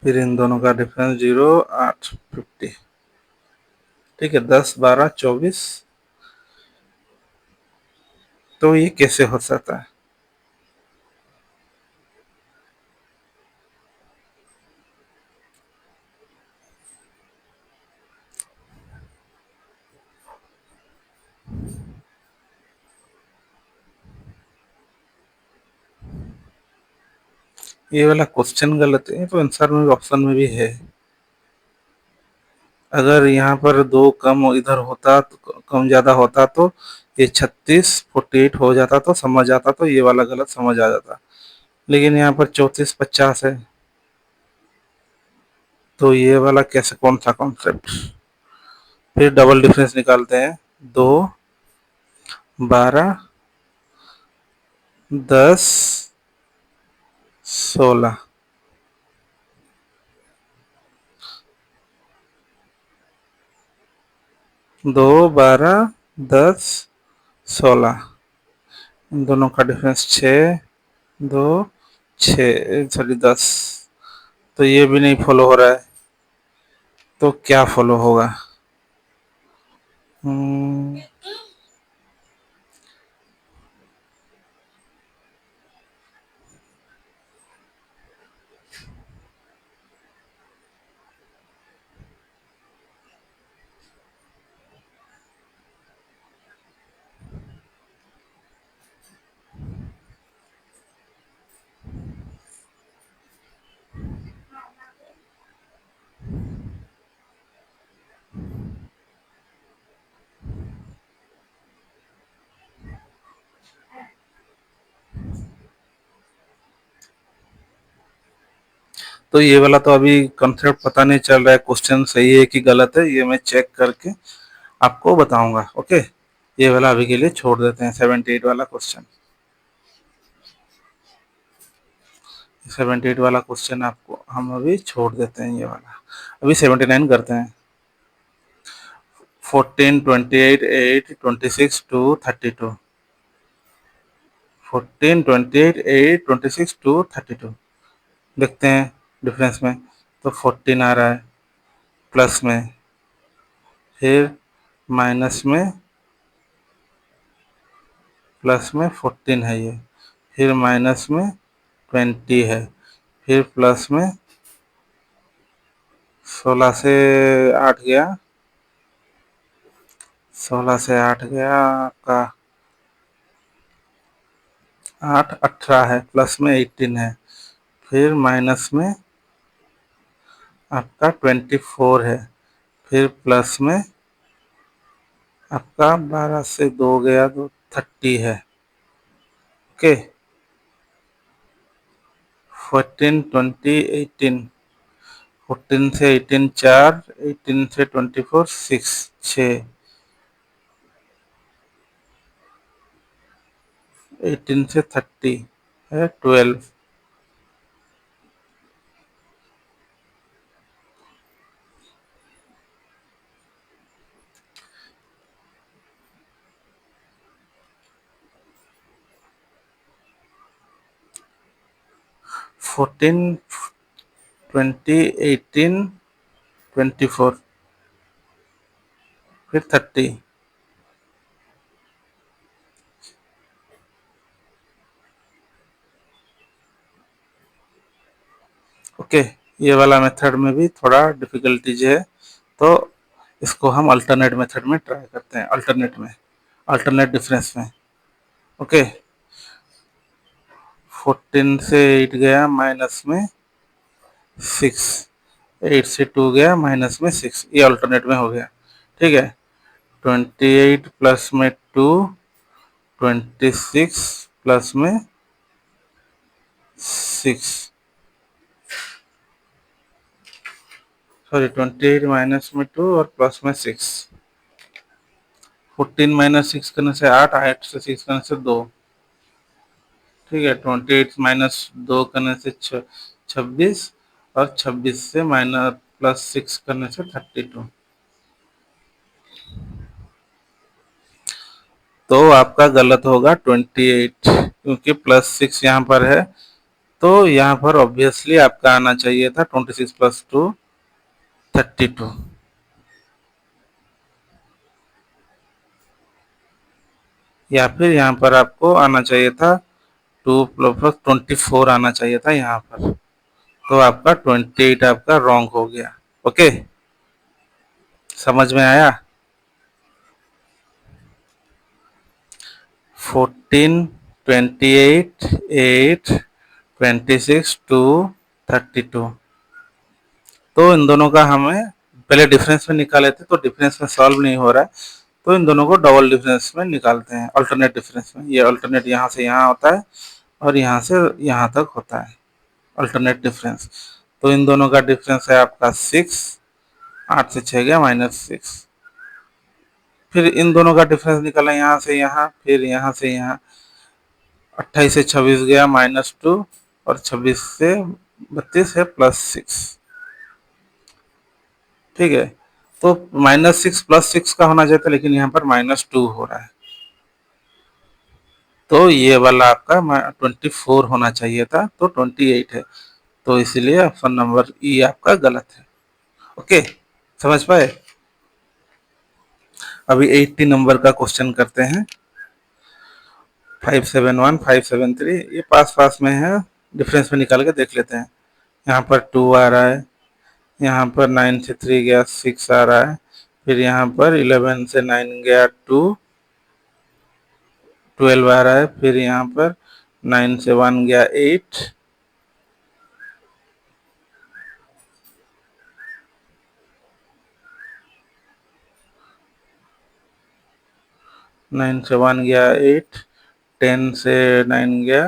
Speaker 1: फिर इन दोनों का डिफरेंस 0, 8, 50। ठीक है, 10, 12, 24। तो ये कैसे हो सकता है? ये वाला क्वेश्चन गलत है, तो आंसर में ऑप्शन में भी है। अगर यहाँ पर 2 कम इधर होता तो कम ज़्यादा होता तो ये 36, 48 हो जाता तो समझ आता, तो ये वाला गलत समझ आ जाता। लेकिन यहाँ पर 34, 50 है, तो ये वाला कैसे, कौन सा कॉन्सेप्ट। फिर डबल डिफरेंस निकालते हैं। 2, 12, 10, 16। 2, 12, 10, 16, इन दोनों का डिफरेंस 6, 2, सॉरी 10, तो ये भी नहीं फॉलो हो रहा है, तो क्या फॉलो होगा? हम्म, तो ये वाला तो अभी कंसेप्ट पता नहीं चल रहा है, क्वेश्चन सही है कि गलत है, ये मैं चेक करके आपको बताऊंगा। ओके, ये वाला अभी के लिए छोड़ देते हैं, 78 वाला क्वेश्चन। 78 वाला क्वेश्चन आपको हम अभी छोड़ देते हैं, ये वाला अभी 79 करते हैं। 14, 28, 8, 26 टू 32। 14, 28, 8, 26 टू 32। देखते हैं डिफरेंस में, तो 14 आ रहा है प्लस में, फिर माइनस में, प्लस में 14 है ये, फिर माइनस में 20 है, फिर प्लस में 16 से 8 गया, 16 से 8 गया आपका 8, 18 है, प्लस में 18 है, फिर माइनस में आपका 24 है, फिर प्लस में आपका 12 से 2 गया तो 30 है। ओके, 14, 20, 18, 14 से 18 4, 18 से 24 6, 6, 18 से 30 है 12, 14, 20, 18, 24, फिर 30। ओके, ये वाला मेथड में भी थोड़ा डिफिकल्टीज है, तो इसको हम अल्टरनेट मेथड में ट्राई करते हैं, अल्टरनेट में, अल्टरनेट डिफरेंस में। ओके, 14 से 8 गया माइनस में 6, 8 से 2 गया माइनस में 6, ये अल्टरनेट में हो गया। ठीक है, 28 प्लस में 2, 26 प्लस में 6, सॉरी 28 माइनस में 2 और प्लस में 6, 14 माइनस 6 करने से 8, 8 से 6 करने से 2। ठीक है, 28 माइनस 2 करने से 26, और 26 से माइनस प्लस 6 करने से 32। तो आपका गलत होगा 28, क्योंकि प्लस 6 यहाँ पर है, तो यहाँ पर ऑब्वियसली आपका आना चाहिए था 26 प्लस 2, 32, या फिर यहाँ पर आपको आना चाहिए था 2 प्लस 24 आना चाहिए था यहाँ पर, तो आपका 28 आपका रॉन्ग हो गया। ओके, समझ में आया? 14, 28, 8, 26 टू 32। तो इन दोनों का हमें पहले डिफरेंस में निकाले थे, तो डिफरेंस में सॉल्व नहीं हो रहा है, तो इन दोनों को डबल डिफरेंस में निकालते हैं, अल्टरनेट डिफरेंस में। ये अल्टरनेट यहाँ से यहाँ होता है और यहाँ से यहाँ तक होता है अल्टरनेट डिफरेंस। तो इन दोनों का डिफरेंस है आपका 6, 8 से 6 गया -6, फिर इन दोनों का डिफरेंस निकाला यहाँ से यहाँ, फिर यहाँ से यहाँ, 28 से 26 गया -2, और 26 से 32 है +6। ठीक है, तो -6 +6 का होना चाहिए था, लेकिन यहाँ पर -2 हो रहा है। तो ये वाला आपका 24 होना चाहिए था, तो 28 है। तो इसलिए ऑप्शन नंबर ई आपका गलत है। ओके, समझ पाए? अभी 80 नंबर का क्वेश्चन करते हैं। 571 573, ये पास पास में है, डिफरेंस में निकाल के देख लेते हैं। यहाँ पर 2 आ रहा है, यहाँ पर 9 से 3 गया 6 आ रहा है, फिर यहाँ पर 11 से 9 गया 2 12 आ रहा है, फिर यहाँ पर 9 से 1 गया 8, 9 से 1 गया 8, 10 से 9 गया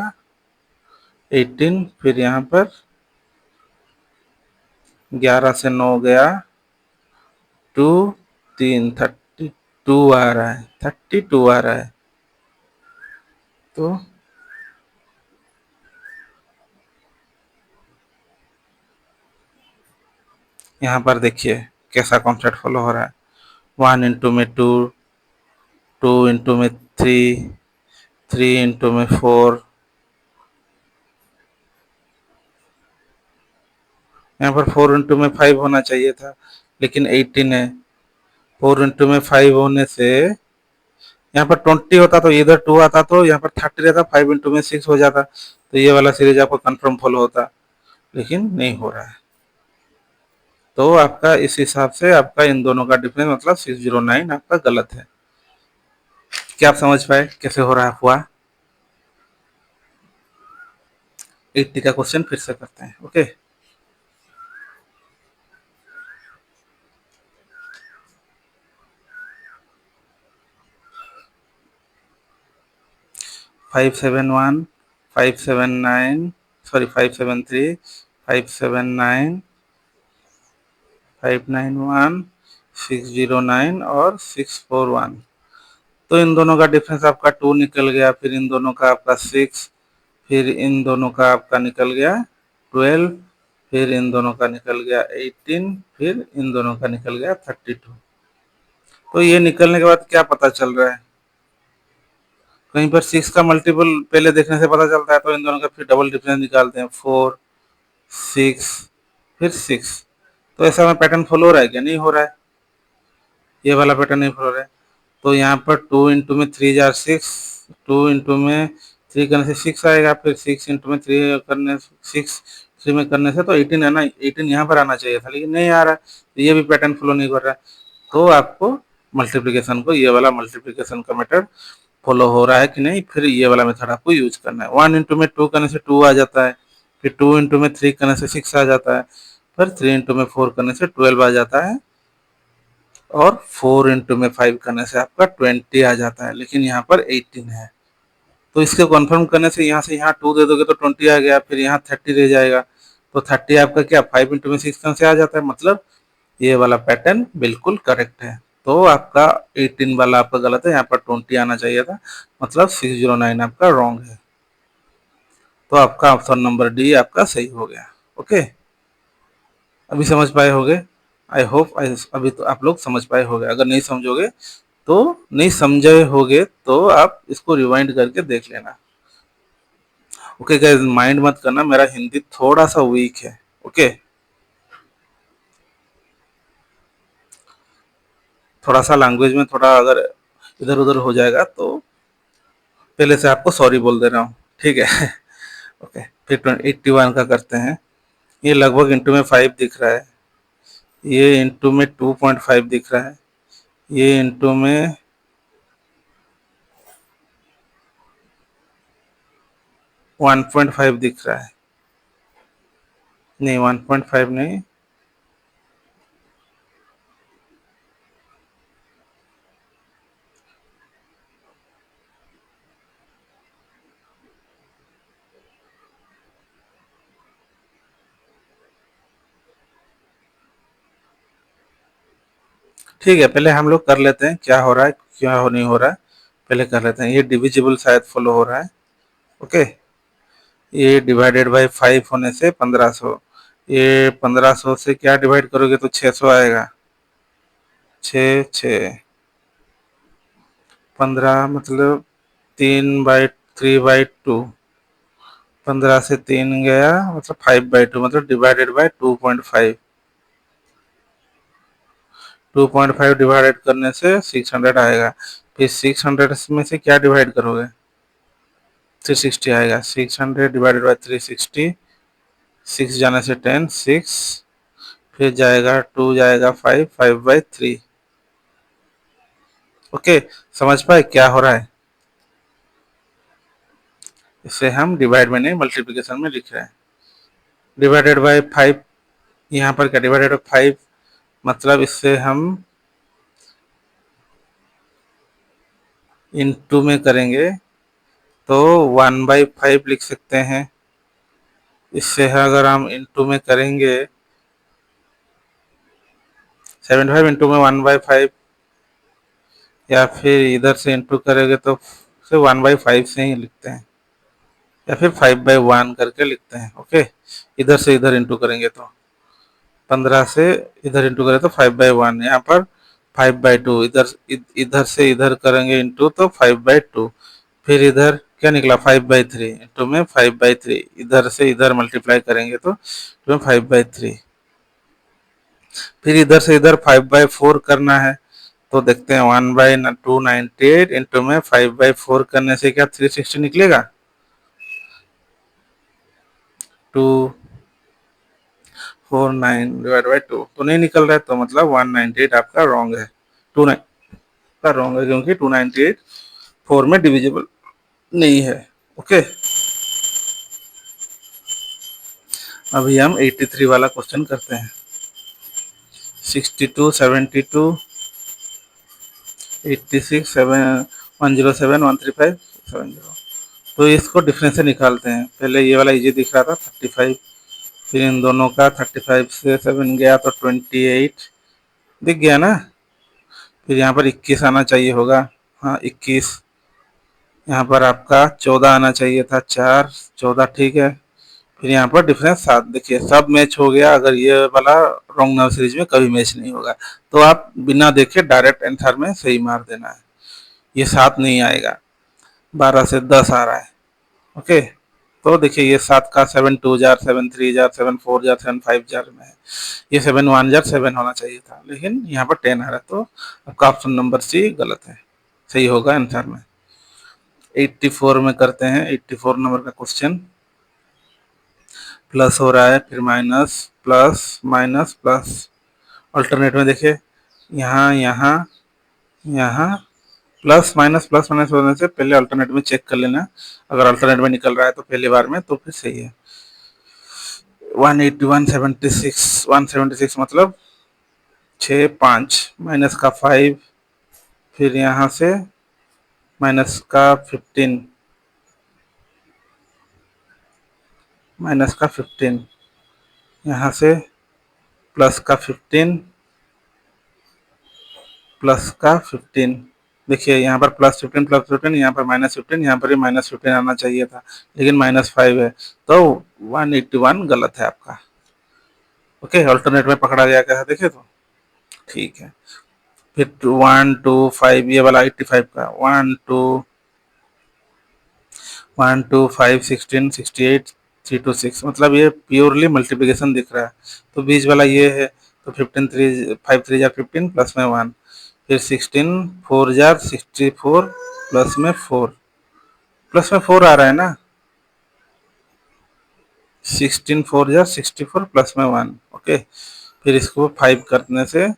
Speaker 1: 18, फिर यहाँ पर 11 से 9 गया 2, 3 32 आ रहा है, 32 आ रहा है। तो यहाँ पर देखिए कैसा कॉन्सेप्ट फॉलो हो रहा है। 1 इंटू में 2, 2 इंटू में 3, 3 इंटू में 4, यहाँ पर 4 इंटू में 5 होना चाहिए था, लेकिन 18 है। 4 इंटू में 5 होने से यहाँ पर 20 होता तो इधर 2 आता, तो यहाँ पर 30 रहता, 5 इंटू में 6 हो जाता, तो ये वाला सीरीज आपको कंफर्म फॉलो होता, लेकिन नहीं हो रहा है। तो आपका इस हिसाब से आपका इन दोनों का डिफरेंस मतलब 609 आपका गलत है। क्या आप समझ पाए कैसे हो रहा हुआ? 80 का क्वेश्चन फिर से करते हैं। ओके, 571 579 सॉरी 573 579 591 609 और 641। तो इन दोनों का डिफरेंस आपका 2 निकल गया, फिर इन दोनों का आपका 6, फिर इन दोनों का आपका निकल गया 12, फिर इन दोनों का निकल गया 18, फिर इन दोनों का निकल गया 32। तो ये निकलने के बाद क्या पता चल रहा है? कहीं पर 6 का मल्टीपल पहले देखने से पता चलता है, तो इन दोनों का फिर डबल डिफरेंस निकालते हैं, 4 6 फिर 6। तो ऐसा में पैटर्न फॉलो हो रहा है क्या? नहीं हो रहा है, ये वाला पैटर्न नहीं फॉलो हो रहा है। तो यहाँ पर 2 इंटू में 3 जार 6, 2 इंटू में 3 करने से 6 आएगा, फिर 6 इंटू में 3 करने 6 3 में करने से तो 18 है ना, 18 यहाँ पर आना चाहिए था, लेकिन नहीं आ रहा है, तो ये भी पैटर्न फॉलो नहीं कर रहा है। तो आपको मल्टीप्लिकेशन को, ये वाला मल्टीप्लिकेशन का मेथड फॉलो हो रहा है कि नहीं, फिर ये वाला मेथड आपको यूज करना है। 1 इंटू में 2 करने से 2 आ जाता है, फिर 2 इंटू में 3 करने से 6 आ जाता है, फिर 3 इंटू में 4 करने से 12 आ जाता है, और 4 इंटू में 5 करने से आपका 20 आ जाता है, लेकिन यहाँ पर 18 है। तो इसको कंफर्म करने से यहाँ टू दे दोगे तो 20 आ गया, फिर यहाँ 30 रह जाएगा, तो 30 आपका क्या 5 इंटू में 6 करने से आ जाता है, मतलब ये वाला पैटर्न बिल्कुल करेक्ट है। तो आपका 18 वाला आपका गलत है, यहाँ पर 20 आना चाहिए था, मतलब 609 आपका रॉन्ग है। तो आपका ऑप्शन नंबर डी आपका सही हो गया। ओके, अभी समझ पाए होगे? आई होप अभी तो आप लोग समझ पाए होगे। अगर नहीं समझोगे तो नहीं समझे होगे तो आप इसको रिवाइंड करके देख लेना। ओके गाइस, माइंड मत करना, मेरा हिंदी थोड़ा सा वीक है। ओके, थोड़ा सा लैंग्वेज में थोड़ा अगर इधर उधर हो जाएगा तो पहले से आपको सॉरी बोल दे रहा हूँ, ठीक है? ओके, फिर 81 का करते हैं। ये लगभग इंटू में 5 दिख रहा है, ये इंटू में 2.5 दिख रहा है, ये इंटू में 1.5 दिख रहा है, नहीं 1.5 नहीं, ठीक है, पहले हम लोग कर लेते हैं क्या हो रहा है क्या हो नहीं हो रहा है, पहले कर लेते हैं। ये डिविजिबल शायद फॉलो हो रहा है। ओके, ये डिवाइडेड बाय 5 होने से 1500, ये 1500 से क्या डिवाइड करोगे तो 600 आएगा, 6 6 15 मतलब 3 बाई 3/2, 15 से 3 गया मतलब 5/2, मतलब डिवाइडेड बाय 2.5। 2.5 डिवाइडेड करने से 600 आएगा। फिर 600 में से क्या डिवाइड करोगे? 360 आएगा। 600 डिवाइडेड बाय 360, 6 जाने से 10, 6, फिर जाएगा 2, जाएगा 5, 5/3। ओके, समझ पाए क्या हो रहा है? इसे हम डिवाइड में नहीं मल्टीप्लिकेशन में लिख रहे हैं। डिवाइडेड बाय 5, यहाँ पर क्या डिवाइडेड बाय 5, मतलब इससे हम इनटू में करेंगे तो 1/5 लिख सकते हैं। इससे अगर हम इनटू में करेंगे 75 इंटू में 1/5, या फिर इधर से इंटू करेंगे तो सिर्फ 1/5 से ही लिखते हैं, या फिर 5/1 करके लिखते हैं। ओके, इधर से इधर इंटू करेंगे तो 15 से इधर इंटू करें तो 5/1, यहाँ पर 5/2, इधर इधर से इधर करेंगे इंटू तो 5/2, फिर इधर क्या निकला 5/3, इंटू में 5/3, इधर से इधर मल्टीप्लाई करेंगे तो 5/3, फिर इधर से इधर 5/4 करना है तो देखते हैं 1/298 इंटू में 5/4 करने से क्या 360 निकलेगा? 249 डिवाइड बाई 2 तो नहीं निकल रहा है, तो मतलब 198 आपका रॉन्ग है। 29 का रॉन्ग है क्योंकि 298 4 में डिविजिबल नहीं है। ओके, अभी हम 83 वाला क्वेश्चन करते हैं। 62, 72, 86, 107, 135, 70। तो इसको डिफरेंस से निकालते हैं। पहले ये वाला इजी दिख रहा था 35, फिर इन दोनों का 35 से 7 गया तो 28 दिख गया ना। फिर यहाँ पर 21 आना चाहिए होगा, हाँ 21। यहाँ पर आपका 14 आना चाहिए था, 4, 14 ठीक है। फिर यहाँ पर डिफरेंस 7, देखिए सब मैच हो गया। अगर ये वाला रॉन्ग नंबर सीरीज में कभी मैच नहीं होगा तो आप बिना देखे डायरेक्ट आंसर में सही मार देना है। ये 7 नहीं आएगा, 12 से 10 आ रहा है। ओके, तो देखिए ये 7 का 7 2 जार, 7 3 जार, 7 4 जार, 7 5 जार में है। ये 7 1 जार 7 होना चाहिए था, लेकिन यहाँ पर 10 आ रहा है, तो आपका ऑप्शन नंबर सी गलत है, सही होगा आंसर में। 84 में करते हैं, 84 नंबर का क्वेश्चन। प्लस हो रहा है, फिर minus, plus, minus, plus. Alternate में देखिए यहाँ यहाँ यहाँ प्लस माइनस होने से पहले अल्टरनेट में चेक कर लेना। अगर अल्टरनेट में निकल रहा है तो पहली बार में तो फिर सही है। 180, 176, 176 मतलब 6, 5 माइनस का 5, फिर यहाँ से माइनस का 15, माइनस का 15, यहाँ से प्लस का 15, प्लस का 15। देखिए यहाँ पर +15 +15, यहाँ पर -15, यहाँ पर भी -15 आना चाहिए था, लेकिन -5 है, तो 181 गलत है आपका। ओके, अल्टरनेट में पकड़ा गया क्या है देखे तो ठीक है। फिर 1 2 5, ये वाला 85 का 1 2 1 2 5 16 68 3 2 6, मतलब ये प्योरली मल्टीप्लिकेशन दिख रहा है। तो बीच वाला ये है, तो 15 3 5 3 जार 15 प्लस में 1, फिर 16 4 जार 64 प्लस में 4, प्लस में 4 आ रहा है ना। 16 4 जार 64 प्लस में 1। ओके, फिर इसको 5 करने से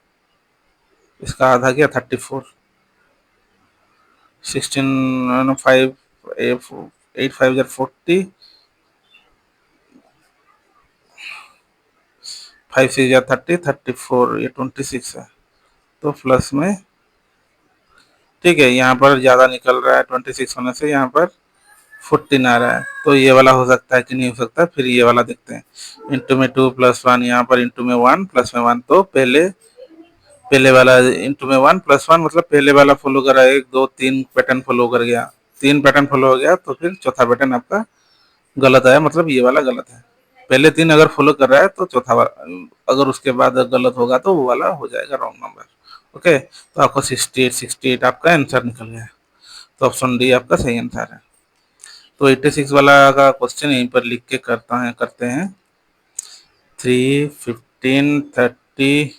Speaker 1: इसका आधा गया 34। 16 5 8 5 जार 40, 5 6 जार 30, 34, ये 26 है, तो प्लस में ठीक है। यहाँ पर ज़्यादा निकल रहा है 26 होने से, यहाँ पर 14 आ रहा है, तो ये वाला हो सकता है कि नहीं हो सकता। फिर ये वाला देखते हैं, इंटू में 2 + 1, यहाँ पर इंटू में 1 प्लस में 1, तो पहले वाला इंटू में 1 + 1 मतलब पहले वाला फॉलो करा, 1 2 3 पैटर्न फॉलो कर गया, 3 पैटर्न फॉलो हो गया, तो फिर चौथा पैटर्न आपका गलत आया, मतलब ये वाला गलत है। पहले 3 अगर फॉलो कर रहा है तो चौथा वाला अगर उसके बाद गलत होगा तो वो वाला हो जाएगा रॉन्ग नंबर। ओके, तो आपको 68 68 आपका आंसर निकल गया, तो ऑप्शन डी आपका सही आंसर है। तो 86 वाला का क्वेश्चन यहीं पर लिख के करते हैं 3, 15, 30,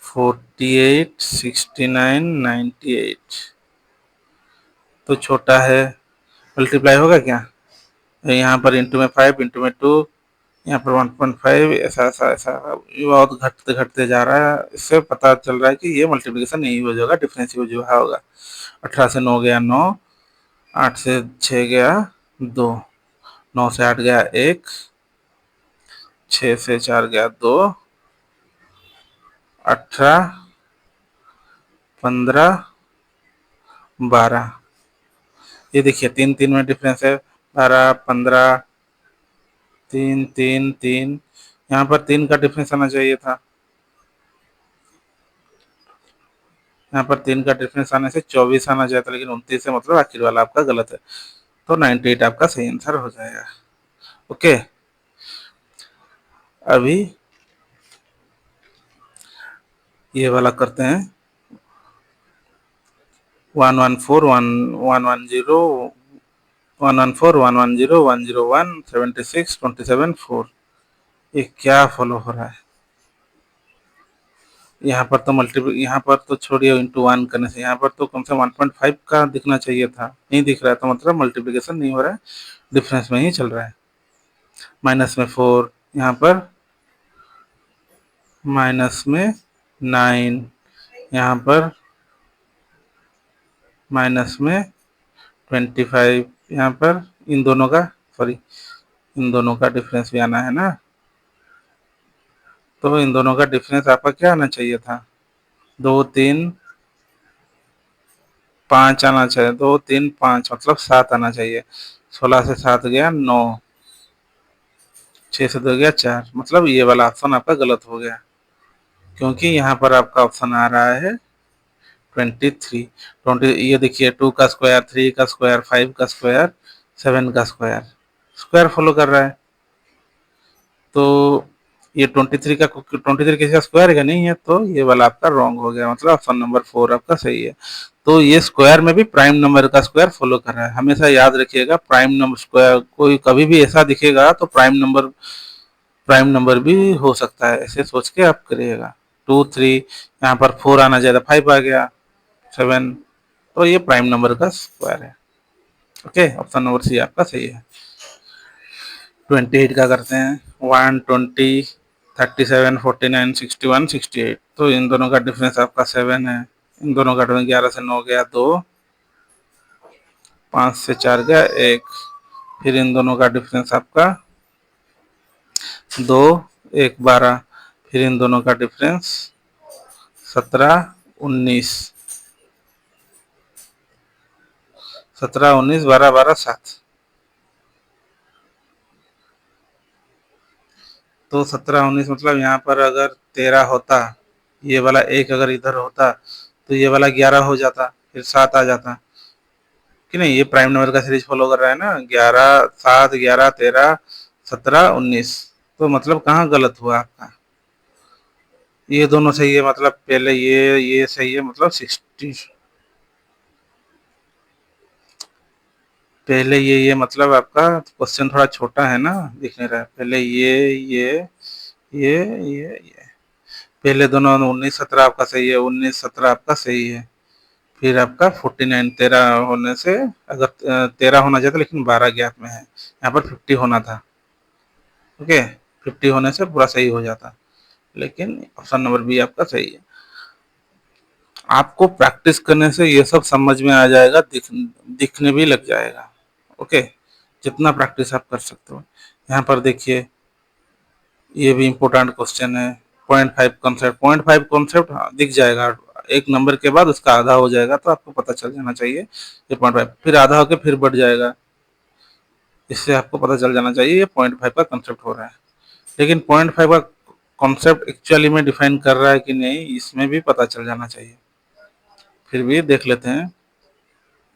Speaker 1: 48, 69, 98। तो छोटा है, मल्टीप्लाई होगा क्या? यहाँ पर इंटू में 5, इंटू में 2, यहाँ पर 1.5, ऐसा ऐसा ऐसा ये बहुत घटते घटते जा रहा है। इससे पता चल रहा है कि ये मल्टीप्लिकेशन नहीं यूज होगा, डिफरेंस यूज हुआ होगा। 18 से 9 गया 9, 8 से 6 गया 2, 9 से 8 गया 1, 6 से 4 गया 2, 18, 15, 12। ये देखिए 3 3 में डिफरेंस है, 12, 15, 3 3 3। यहाँ पर 3 का डिफरेंस आना चाहिए था, यहाँ पर 3 का डिफरेंस आने से 24 आना चाहिए था, लेकिन 29 है, मतलब आखिर वाला आपका गलत है। तो 98 आपका सही आंसर हो जाएगा। ओके, अभी ये वाला करते हैं 114 110 114 110 101 76 27 4। ये क्या फॉलो हो रहा है? यहाँ पर तो मल्टीपल, यहाँ पर तो छोड़िए इंटू 1 करने से, यहाँ पर तो कम से कम 1.5 का दिखना चाहिए था, नहीं दिख रहा है, तो मतलब मल्टीप्लिकेशन नहीं हो रहा है, डिफरेंस में ही चल रहा है। माइनस में 4, यहाँ पर माइनस में 9, यहाँ पर माइनस में 25, यहाँ पर इन दोनों का, सॉरी, इन दोनों का डिफरेंस भी आना है ना, तो इन दोनों का डिफरेंस आपका क्या आना चाहिए था? 2 3 5 आना चाहिए, 2 3 5 मतलब 7 आना चाहिए। 16 से 7 गया 9, 6 से 2 गया 4, मतलब ये वाला ऑप्शन आपका गलत हो गया, क्योंकि यहाँ पर आपका ऑप्शन आ रहा है 23। 20, ये देखिए 2 का स्क्वायर, 3 का स्क्वायर, 5 का स्क्वायर, 7 का स्क्वायर, स्क्वायर फॉलो कर रहा है। तो ये 23 किसी का स्क्वायर का नहीं है, तो ये वाला आपका रॉन्ग हो गया, मतलब ऑप्शन नंबर 4 आपका सही है। तो ये स्क्वायर में भी प्राइम नंबर का स्क्वायर फॉलो कर रहा है, हमेशा याद रखिएगा। प्राइम नंबर स्क्वायर कोई कभी भी ऐसा दिखेगा तो प्राइम नंबर भी हो सकता है, ऐसे सोच के आप करिएगा। 2 3, यहाँ पर 4 आना चाहिए था, 5 आ गया, 7, तो ये प्राइम नंबर का स्क्वायर है। ओके, ऑप्शन नंबर सी आपका सही है। 28 का करते हैं 120, 37, 49, 61, 68। तो इन दोनों का डिफरेंस आपका 7 है, इन दोनों का डिफरेंस 11 से 9 गया 2, 5 से 4 गया 1, फिर इन दोनों का डिफरेंस आपका 2 1 12, फिर इन दोनों का डिफरेंस 17 19, 17 19 12 12 7। तो 17 19 मतलब यहाँ पर अगर 13 होता, ये वाला एक अगर इधर होता, तो ये वाला 11 हो जाता, फिर 7 आ जाता कि नहीं। ये प्राइम नंबर का सीरीज फॉलो कर रहा है ना, 11 7 11 13 17 19। तो मतलब कहाँ गलत हुआ आपका? ये दोनों सही है, मतलब पहले ये सही है, मतलब 60, पहले ये मतलब आपका क्वेश्चन थोड़ा छोटा है ना, दिखने रहा है। पहले ये पहले दोनों 19 17 आपका सही है, 19 17 आपका सही है, फिर आपका 49 13 होने से, अगर 13 होना चाहिए था लेकिन 12 गैप में है, यहाँ पर 50 होना था। ओके, 50 होने से पूरा सही हो जाता, लेकिन ऑप्शन नंबर बी आपका सही है। आपको प्रैक्टिस करने से ये सब समझ में आ जाएगा, दिखने भी लग जाएगा। ओके, जितना प्रैक्टिस आप कर सकते हो। यहाँ पर देखिए, ये भी इम्पोर्टेंट क्वेश्चन है। 0.5 कॉन्सेप्ट हाँ, दिख जाएगा, एक नंबर के बाद उसका आधा हो जाएगा, तो आपको पता चल जाना चाहिए ये 0.5, फिर आधा होकर फिर बढ़ जाएगा, इससे आपको पता चल जाना चाहिए ये 0.5 का कॉन्सेप्ट हो रहा है। लेकिन 0.5 का कॉन्सेप्ट एक्चुअली में डिफाइन कर रहा है कि नहीं, इसमें भी पता चल जाना चाहिए। फिर भी देख लेते हैं,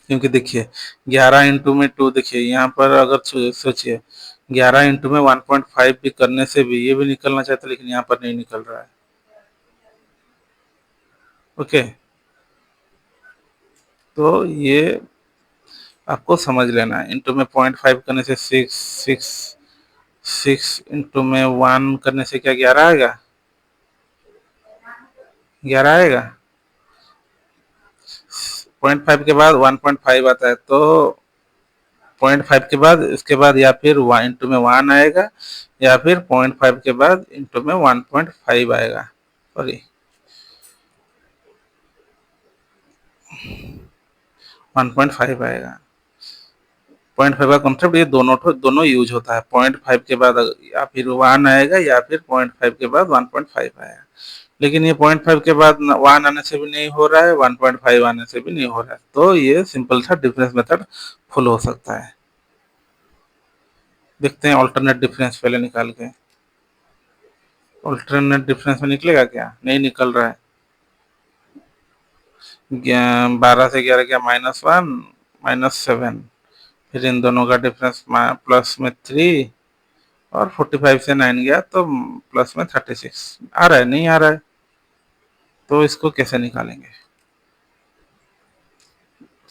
Speaker 1: क्योंकि देखिए 11 इंटू में 2, देखिए यहाँ पर अगर सोचिए 11 इंटू में 1.5 भी करने से भी ये भी निकलना चाहता, लेकिन यहाँ पर नहीं निकल रहा है। ओके, तो ये आपको समझ लेना है। इंटू में 0.5 करने से 6, 6, 6 इंटू में 1 करने से क्या 11 आएगा? 11 आएगा। 0.5 के बाद 1.5 आता है, तो 0.5 के बाद इसके बाद या फिर इंटू में 1 आएगा, या फिर 0.5 के बाद इंटू में 1.5 आएगा, सॉरी 1.5 आएगा। 0.5 का कॉन्सेप्ट ये दोनों यूज होता है। 0.5 के बाद या फिर 1 आएगा, या फिर 0.5 के बाद 1.5 आएगा। लेकिन ये 0.5 के बाद 1 आने से भी नहीं हो रहा है, 1.5 आने से भी नहीं हो रहा है, तो ये सिंपल सा डिफरेंस मेथड फुल हो सकता है। देखते हैं ऑल्टरनेट डिफरेंस पहले निकाल के। ऑल्टरनेट डिफरेंस में निकलेगा क्या? नहीं निकल रहा है। 12 से 11 क्या? -1, -7। फिर इन दोनों का डिफरेंस प्लस में 3, और 45 से 9 गया तो प्लस में 36 आ रहा है, नहीं आ रहा है, तो इसको कैसे निकालेंगे?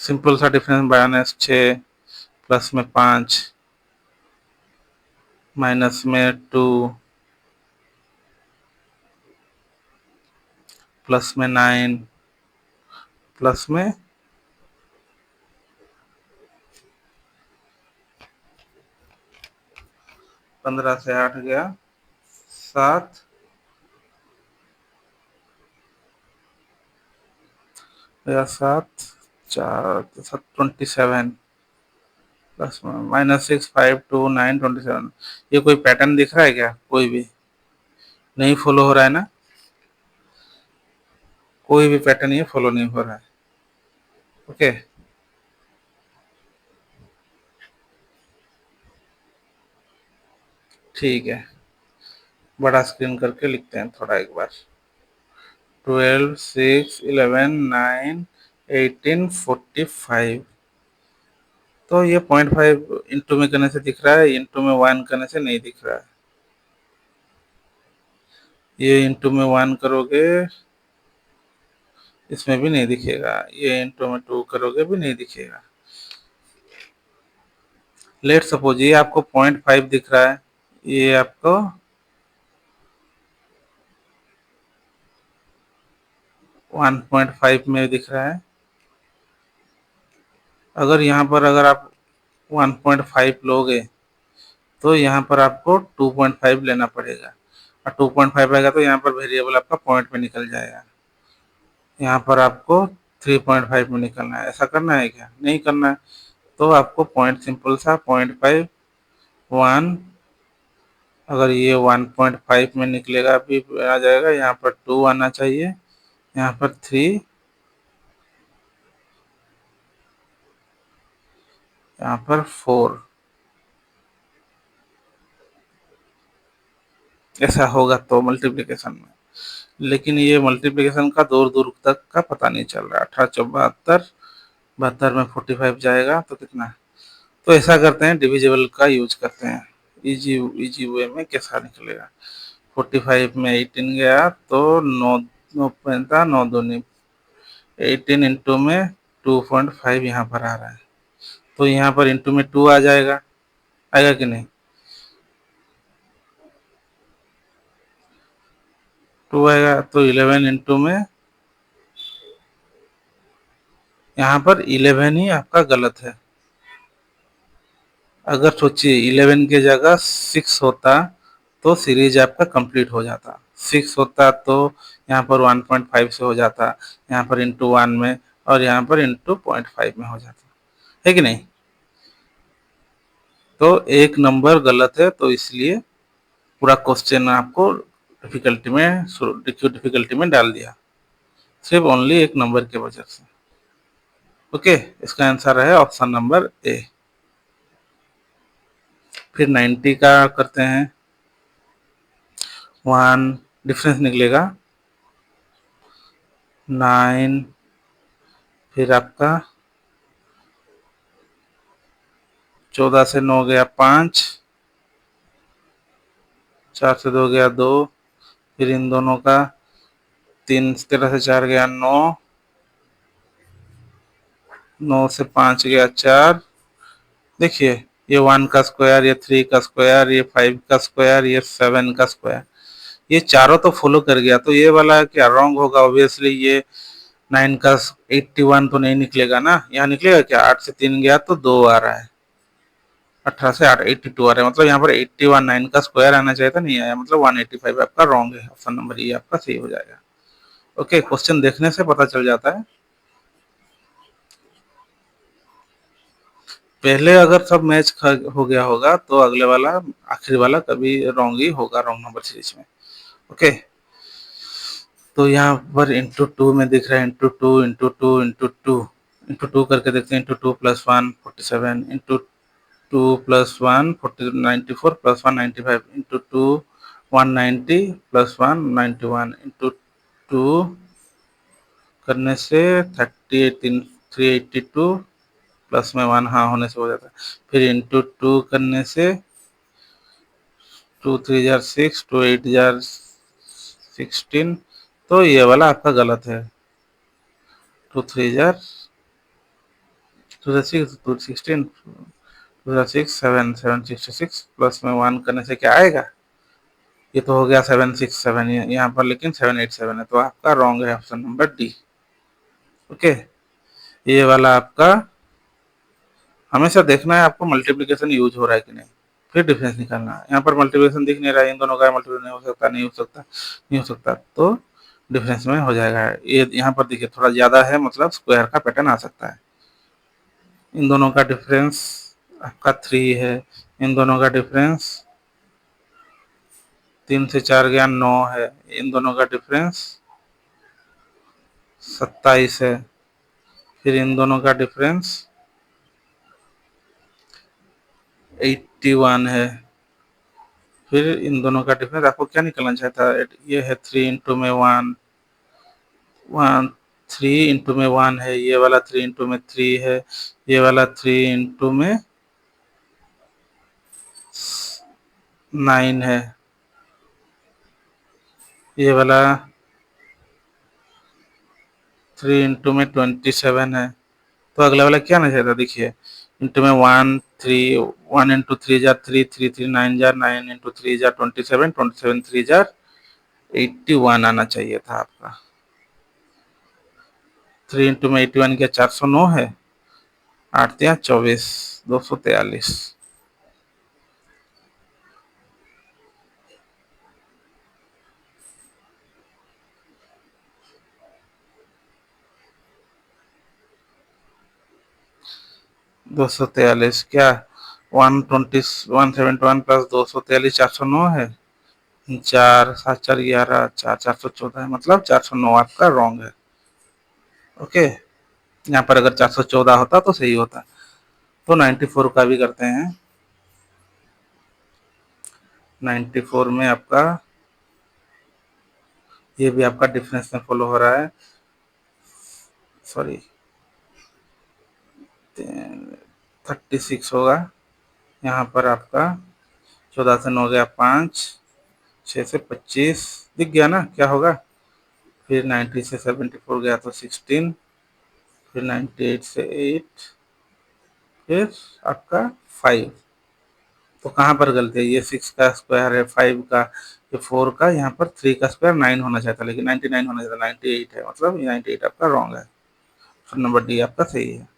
Speaker 1: सिंपल सा डिफरेंस, -6 प्लस में 5 माइनस में 2 प्लस में 9 प्लस में 15 से 8 गया 7, या 7, 4 27 प्लस में -6, 5, 2, 9, 27। ये कोई पैटर्न दिख रहा है क्या? कोई भी नहीं फॉलो हो रहा है ना? कोई भी पैटर्न ये फॉलो नहीं हो रहा है। ओके, ठीक है, बड़ा स्क्रीन करके लिखते हैं थोड़ा एक बार। 12, 6, 11, 9, 18, 45। तो ये 0.5 इंटू में करने से दिख रहा है, इंटू में 1 करने से नहीं दिख रहा है। ये इंटू में 1 करोगे, इसमें भी नहीं दिखेगा। ये इंटू में 2 करोगे भी नहीं दिखेगा। लेट सपोज ये आपको 0.5 दिख रहा है, ये आपको 1.5 में दिख रहा है। अगर यहाँ पर अगर आप 1.5 लोगे, तो यहाँ पर आपको 2.5 लेना पड़ेगा, और 2.5 आएगा तो यहाँ पर वेरिएबल आपका पॉइंट में निकल जाएगा। यहाँ पर आपको 3.5 में निकलना है। ऐसा करना है क्या? नहीं करना है। तो आपको पॉइंट सिंपल सा 0.5, 1, अगर ये 1.5 में निकलेगा अभी आ जाएगा, यहाँ पर 2 आना चाहिए, यहाँ पर 3, यहाँ पर 4। ऐसा होगा तो मल्टीप्लिकेशन में। लेकिन ये मल्टीप्लिकेशन का दूर दूर तक का पता नहीं चल रहा। 18 चौक 72, 72 में 45 जाएगा तो कितना? तो ऐसा करते हैं, डिविजिबल का यूज करते हैं। इजी इजी वे में कैसा निकलेगा? 45 में 18 गया तो 9, 9 पैंता 9 दूनी 18 इंटू में 2.5 यहाँ पर आ रहा है, तो यहाँ पर इंटू में 2 आ जाएगा। आएगा कि नहीं? 2 आएगा तो 11 इंटू में, यहाँ पर 11 ही आपका गलत है। अगर सोचिए 11 की जगह 6 होता तो सीरीज आपका कंप्लीट हो जाता। 6 होता तो यहाँ पर 1.5 से हो जाता, यहाँ पर इंटू 1 में, और यहाँ पर इंटू 0.5 में हो जाता है कि नहीं? तो एक नंबर गलत है, तो इसलिए पूरा क्वेश्चन आपको डिफिकल्टी में डाल दिया, सिर्फ ओनली एक नंबर की वजह से। ओके, इसका आंसर है ऑप्शन नंबर ए। फिर 90 का करते हैं। 1 डिफरेंस निकलेगा 9, फिर आपका 14 से 9 गया 5, 4 से 2 गया 2, फिर इन दोनों का 13 से 4 गया 9, 9 से 5 गया 4, देखिए, ये 1 का स्क्वायर, ये 3 का स्क्वायर, ये 5 का स्क्वायर, ये 7 का स्क्वायर, ये चारों तो फॉलो कर गया, तो ये वाला क्या रॉन्ग होगा ऑब्वियसली। ये 9 का 81 तो नहीं निकलेगा ना, यहाँ निकलेगा क्या, 8 से 3 गया तो 2 आ रहा है, 18 से 8 82 आ रहा है, मतलब यहाँ पर 81 9 का स्क्वायर आना चाहिए था, नहीं आया, मतलब 185 आपका रॉन्ग है, ऑप्शन नंबर ये आपका सही हो जाएगा। ओके, क्वेश्चन देखने से पता चल जाता है। पहले अगर सब मैच हो गया होगा तो अगले वाला आखिरी वाला कभी रॉन्ग ही होगा, रॉन्ग नंबर सीरीज में। ओके, तो यहाँ पर इंटू टू में दिख रहा है, into two into two into two, into two करके देखते हैं, into two plus one 47, into two plus one 94 plus one 95, into two 190 plus one 91, into two करने से 38 382 प्लस में वन हाँ होने से हो जाता है, फिर इंटू टू करने से 2 3 जार 6 2 8 जार 16, तो ये वाला आपका गलत है। 2 3 जार 2 6 2 16 2 6 7 7 66 प्लस में वन करने से क्या आएगा, ये तो हो गया 767 यहाँ पर, लेकिन 787 है, तो आपका रॉन्ग है ऑप्शन नंबर डी। ओके, ये वाला आपका हमेशा देखना है आपको मल्टीप्लिकेशन यूज हो रहा है कि नहीं, फिर डिफरेंस निकालना है। यहाँ पर मल्टीप्लिकेशन दिख नहीं रहा है, इन दोनों का मल्टीप्लिकेशन नहीं हो सकता, नहीं हो सकता, नहीं हो सकता, तो डिफरेंस में हो जाएगा। ये यहाँ पर देखिए थोड़ा ज़्यादा है, मतलब स्क्वायर का पैटर्न आ सकता है। इन दोनों का डिफरेंस आपका 3 है, इन दोनों का डिफरेंस 3 से 4 गया 9 है, इन दोनों का डिफरेंस 27 है, फिर इन दोनों का डिफरेंस 81 है, फिर इन दोनों का डिफरेंस आपको क्या निकलना चाहता है, ये है 3 इंटू में 1 1 3 इंटू में 1 है, ये वाला 3 इंटू में 3 है, ये वाला 3 इंटू में 9 है, ये वाला 3 इंटू में 27 है, तो अगला वाला क्या आना चाहिए, देखिए इंटू में 1 3 1 into 3 jar 3 3 3 9 jar 9 into 3 jar 27 27 3 jar 81 आना चाहिए था आपका। 3 इंटू में 81 क्या 409 है, 8 या 24 243। 243 क्या 121 प्लस 243 409 है, 4 7 4 11 4 414 है, मतलब 409 आपका रॉन्ग है। ओके, यहाँ पर अगर 414 होता तो सही होता। तो 94 का भी करते हैं, 94 में आपका ये भी आपका डिफरेंस में फॉलो हो रहा है, सॉरी 36 होगा, यहाँ पर आपका 14 से 9 गया 5, 6 से 25 दिख गया ना क्या होगा, फिर 90 से 74 गया तो 16, फिर 98 से 8, फिर आपका 5, तो कहाँ पर गलती है, ये 6 का स्क्वायर है 5 का, ये 4 का, यहाँ पर 3 का स्क्वायर 9 होना चाहिए था, लेकिन 99 होना चाहिए था, 98 है, मतलब 98 आपका रॉन्ग है, ऑप्शन नंबर डी आपका सही है।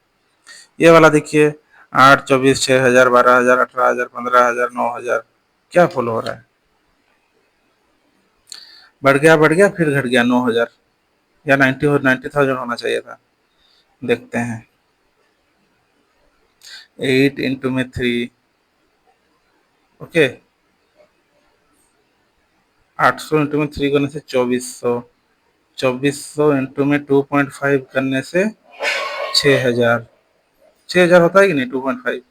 Speaker 1: ये वाला देखिए 8 24 6000 12000 18000 15000 9000, क्या फॉलो हो रहा है, बढ़ गया फिर घट गया 9000, या 90,000 होना चाहिए था, देखते हैं। 8 इंटू में 3, ओके 800 इंटू में 3 करने से 2400, 2400 इंटू में 2.5 करने से 6000, 6000 होता है कि नहीं 2.5,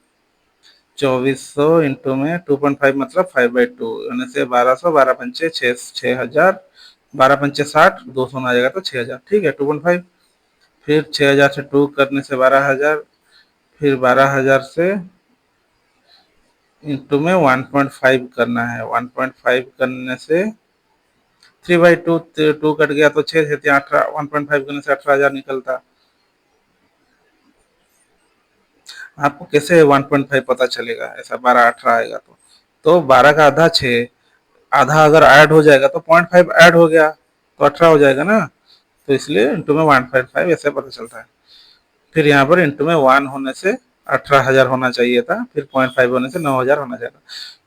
Speaker 1: 2400 इंटू में 2.5 मतलब 5/2 होने से 1200, 12 पंचे 6000, 12 पंचे 60, 200 में आ जाएगा तो 6000, ठीक है 2.5, फिर 6000 से 2 करने से 12000, फिर 12000 से इंटू में 1.5 करना है, 1.5 करने से 3/2, 2 कट गया तो 6 से 18, 1.5 करने से 18,000 निकलता। आपको कैसे 1.5 पता चलेगा, ऐसा 12 18 आएगा तो 12 का आधा 6, आधा अगर ऐड हो जाएगा तो 0.5 ऐड हो गया तो 18 हो जाएगा ना, तो इसलिए इंटू में 1.5 ऐसे पता चलता है। फिर यहाँ पर इंटू में 1 होने से 18,000 होना चाहिए था, फिर 0.5 होने से 9,000 होना चाहिए था,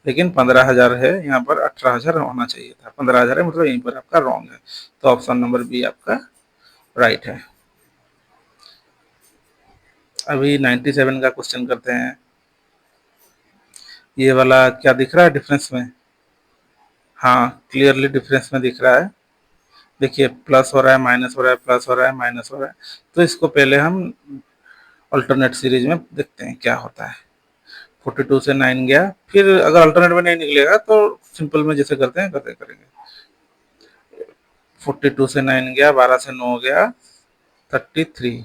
Speaker 1: लेकिन 15,000 है यहाँ पर, 18,000 होना चाहिए था, 15,000 है, मतलब यहीं पर आपका रॉन्ग है। तो ऑप्शन नंबर बी आपका राइट है। अभी 97 का क्वेश्चन करते हैं। ये वाला क्या दिख रहा है डिफरेंस में? हाँ, क्लियरली डिफरेंस में दिख रहा है। देखिए प्लस हो रहा है, माइनस हो रहा है, प्लस हो रहा है, माइनस हो रहा है। तो इसको पहले हम अल्टरनेट सीरीज में देखते हैं क्या होता है। 42 से 9 गया, फिर अगर अल्टरनेट में नहीं निकलेगा तो सिंपल में जैसे करते हैं करते करेंगे। 42 से 9 गया, 12 से 9 गया 33,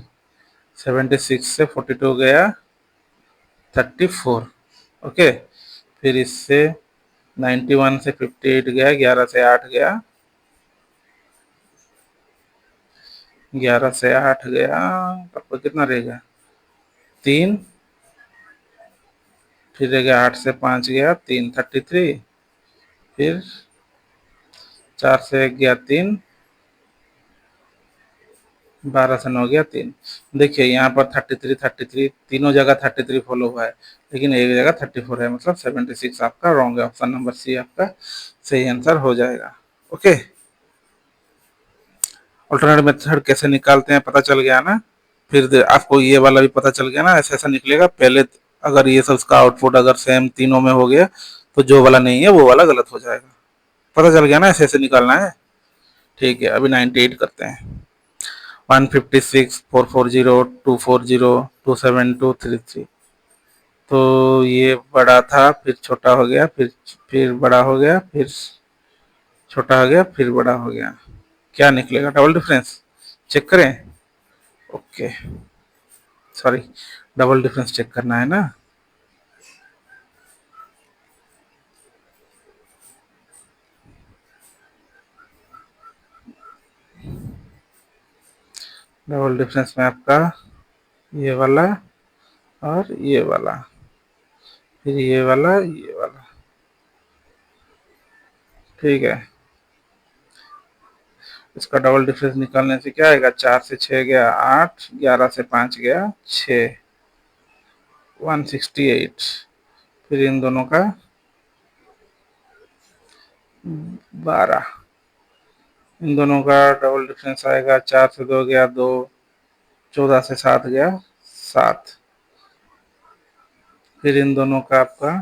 Speaker 1: 76 से 42 गया 34, ओके। फिर इससे 91 से 58 गया, 11 से 8 गया, 11 से 8 गया, आपको कितना रहेगा 3, फिर रह गया 8 से 5 गया 3, 33, फिर 4 से 1 गया 3, 12 से 9 गया 3। देखिए यहाँ पर 33 33 तीनों जगह 33 फॉलो हुआ है, लेकिन एक जगह 34 है, मतलब 76 आपका रॉन्ग है। ऑप्शन नंबर सी आपका सही आंसर हो जाएगा, ओके। अल्टरनेट मेथड कैसे निकालते हैं पता चल गया ना। फिर आपको ये वाला भी पता चल गया ना, ऐसा ऐसा निकलेगा। पहले अगर ये सब इसका आउटपुट अगर सेम तीनों में हो गया तो जो वाला नहीं है वो वाला गलत हो जाएगा। पता चल गया ना, ऐसे ऐसे निकालना है। ठीक है, अभी 98 करते हैं। 156 440 240 27233। तो ये बड़ा था, फिर छोटा हो गया, फिर बड़ा हो गया, फिर छोटा हो गया, फिर बड़ा हो गया। क्या निकलेगा? डबल डिफरेंस चेक करें। Okay, sorry, double difference check करना है ना। डबल डिफरेंस में आपका ये वाला और ये वाला, फिर ये वाला, ये वाला, ठीक है। इसका डबल डिफरेंस निकालने से क्या आएगा? 4 से 6 गया 8, 11 से 5 गया 6, 168। फिर इन दोनों का 12, इन दोनों का डबल डिफरेंस आएगा। 4 से 2 गया 2, 14 से 7 गया 7। फिर इन दोनों का आपका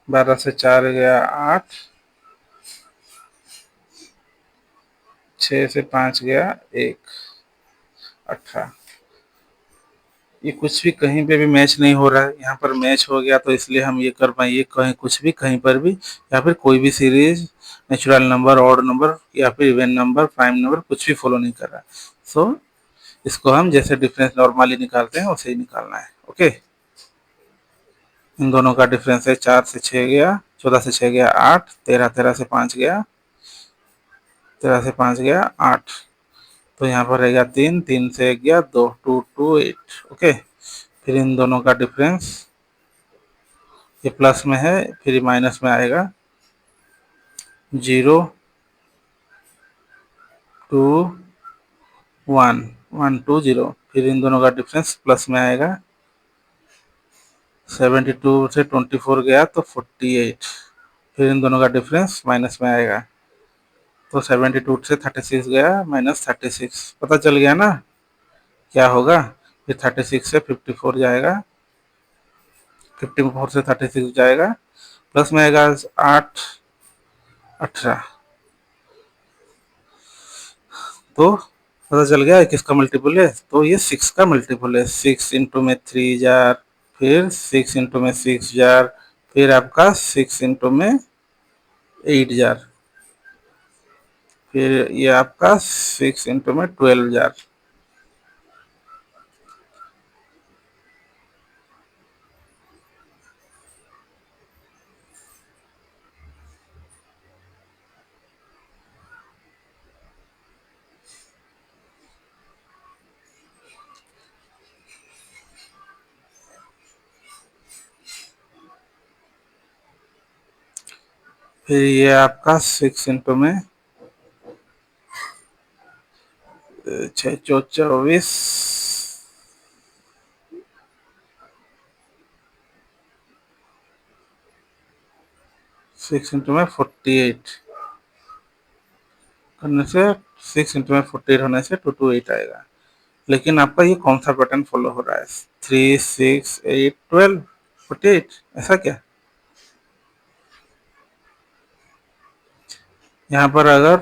Speaker 1: 12 से 4 गया 8, 6 से 5 गया 1, 18। ये कुछ भी कहीं पे भी मैच नहीं हो रहा है, यहाँ पर मैच हो गया तो इसलिए हम ये कर पाए। ये कहीं कुछ भी कहीं पर भी, या फिर कोई भी series natural number, odd number, या फिर इवन नंबर, प्राइम नंबर कुछ भी फॉलो नहीं कर रहा है। सो इसको हम जैसे डिफरेंस नॉर्मली निकालते हैं वैसे ही निकालना है, ओके। इन दोनों का डिफरेंस है 4 से 6 गया, 14 से 6 गया 8, 13 13 से 5 गया, 13 से 5 गया 8। तो यहाँ पर रहेगा 3, 3 से 1 गया 2, 2 2 8, ओके। फिर इन दोनों का डिफरेंस, ये प्लस में है फिर ये माइनस में आएगा, 0 2 1, 1 2 0। फिर इन दोनों का डिफरेंस प्लस में आएगा, 72 से 24 गया तो 48। फिर इन दोनों का डिफरेंस माइनस में आएगा, तो 72 से 36 गया माइनस 36। पता चल गया ना क्या होगा। फिर 36 से 54 जाएगा, 54 से 36 जाएगा, प्लस में आएगा 8 18। तो पता चल गया किसका मल्टीपल है, तो ये 6 का मल्टीपल है। 6 इंटू में 3 जार, फिर 6 इंटू में 6 जार, फिर आपका 6 इंटू में 8 जार, फिर ये आपका 6 इंटू में 12 जार। फिर ये आपका 6 इंटू में 6 चौ 24, 6 इंटू में 48 करने से 6 इंटू में 48 होने से 228 आएगा। लेकिन आपका ये कौन सा पैटर्न फॉलो हो रहा है? 3 6 8 12 48, ऐसा क्या? यहाँ पर अगर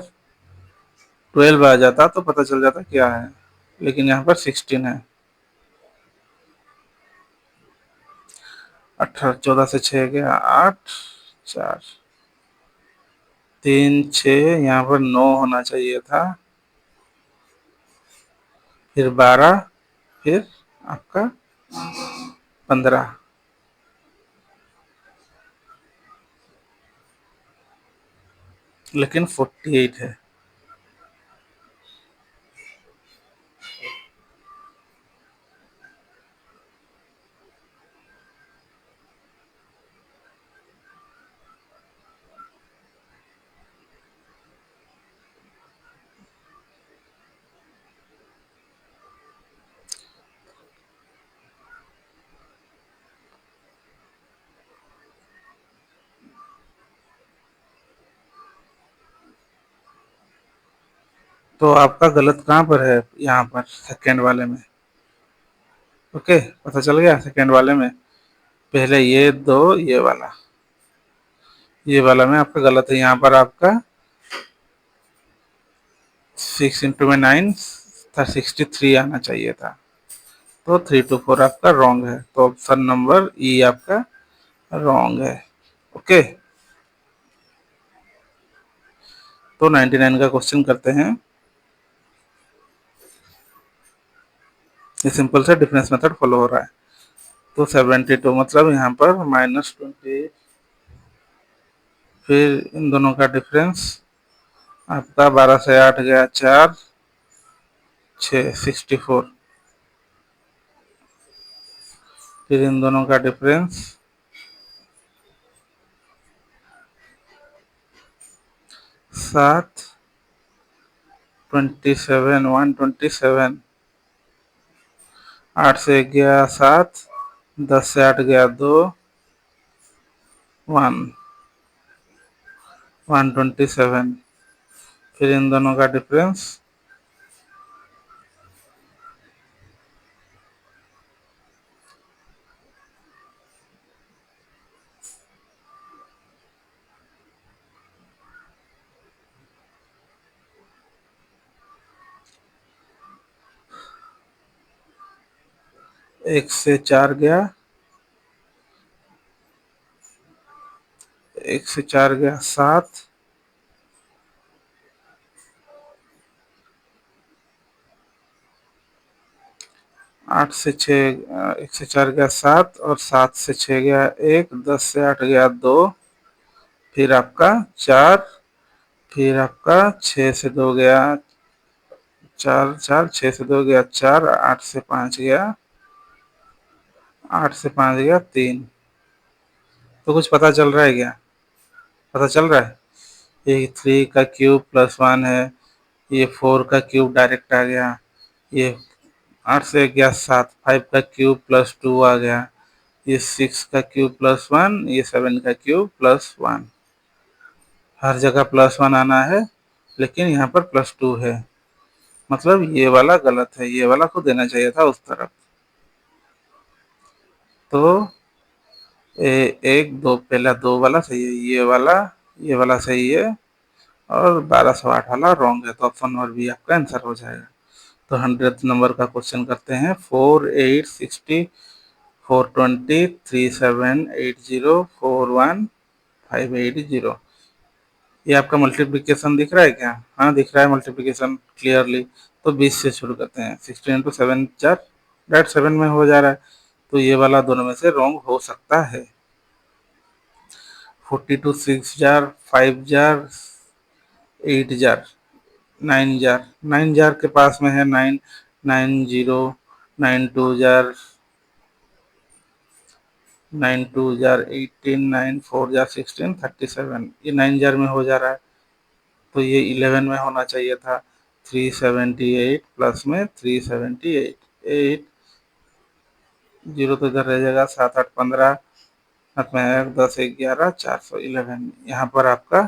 Speaker 1: 12 आ जाता तो पता चल जाता क्या है, लेकिन यहाँ पर 16 है। 18 14 से 6 गया 8, 4 3 6, यहाँ पर 9 होना चाहिए था, फिर 12, फिर आपका 15, लेकिन 48 है। तो आपका गलत कहाँ पर है? यहाँ पर सेकेंड वाले में। ओके, पता चल गया सेकेंड वाले में। पहले ये दो, ये वाला में आपका गलत है। यहाँ पर आपका 6 इंटू में 9 था, 63 आना चाहिए था, तो 3 to 4 आपका रॉन्ग है। तो ऑप्शन नंबर ई आपका रॉन्ग है। ओके, तो 99 का क्वेश्चन करते हैं। ये सिंपल से डिफरेंस मेथड फॉलो हो रहा है। तो 72 मतलब यहाँ पर -20, फिर इन दोनों का डिफरेंस आपका 12 से 8 गया 4, 6 64, फिर इन दोनों का डिफरेंस 7, 27 127, 8 से 1 गया 7, 10 से 8 गया 2, 1 127, फिर इन दोनों का डिफरेंस 1 से 4 गया, 1 से 4 गया 7, 8 से 6, 1 से 4 गया 7 और 7 से 6 गया 1, 10 से 8 गया 2, फिर आपका 4, फिर आपका 6 से 2 गया 4 4, 6 से 2 गया 4, 8 से 5 गया, 8 से 5 गया 3। तो कुछ पता चल रहा है क्या? पता चल रहा है? ये 3 का क्यूब प्लस 1 है, ये 4 का क्यूब डायरेक्ट आ गया, ये 8 से गया 7, 5 का क्यूब प्लस 2 आ गया, ये 6 का क्यूब प्लस 1, ये 7 का क्यूब प्लस 1। हर जगह प्लस 1 आना है, लेकिन यहाँ पर प्लस 2 है, मतलब ये वाला गलत है, ये वाला को देना चाहिए था उस तरफ। तो एक दो, पहला दो वाला सही है, ये वाला सही है, और 1208 वाला रॉन्ग है। तो ऑप्शन नंबर बी आपका आंसर हो जाएगा। तो 100th नंबर का क्वेश्चन करते हैं। 4 8 60 420 37 80 41 580। ये आपका मल्टीप्लिकेशन दिख रहा है क्या? हाँ दिख रहा है मल्टीप्लिकेशन क्लियरली। तो 20 से शुरू करते हैं। 16 इंटू 7 4, डायरेक्ट 7 में हो जा रहा है, तो ये वाला दोनों में से रॉन्ग हो सकता है। 42 6 jar, 5 jar, 8 jar, 9 jar, 9 jar के पास में है 9, 9 0, 9 2 जार, 9 2 जार 18, 9 4 जार 16, 37, ये 9 जार में हो जा रहा है, तो ये 11 में होना चाहिए था। 378 प्लस में 378, 8 जीरो तो इधर रह जाएगा, 7 8 15, हाथ में 1 10 11 411, यहाँ पर आपका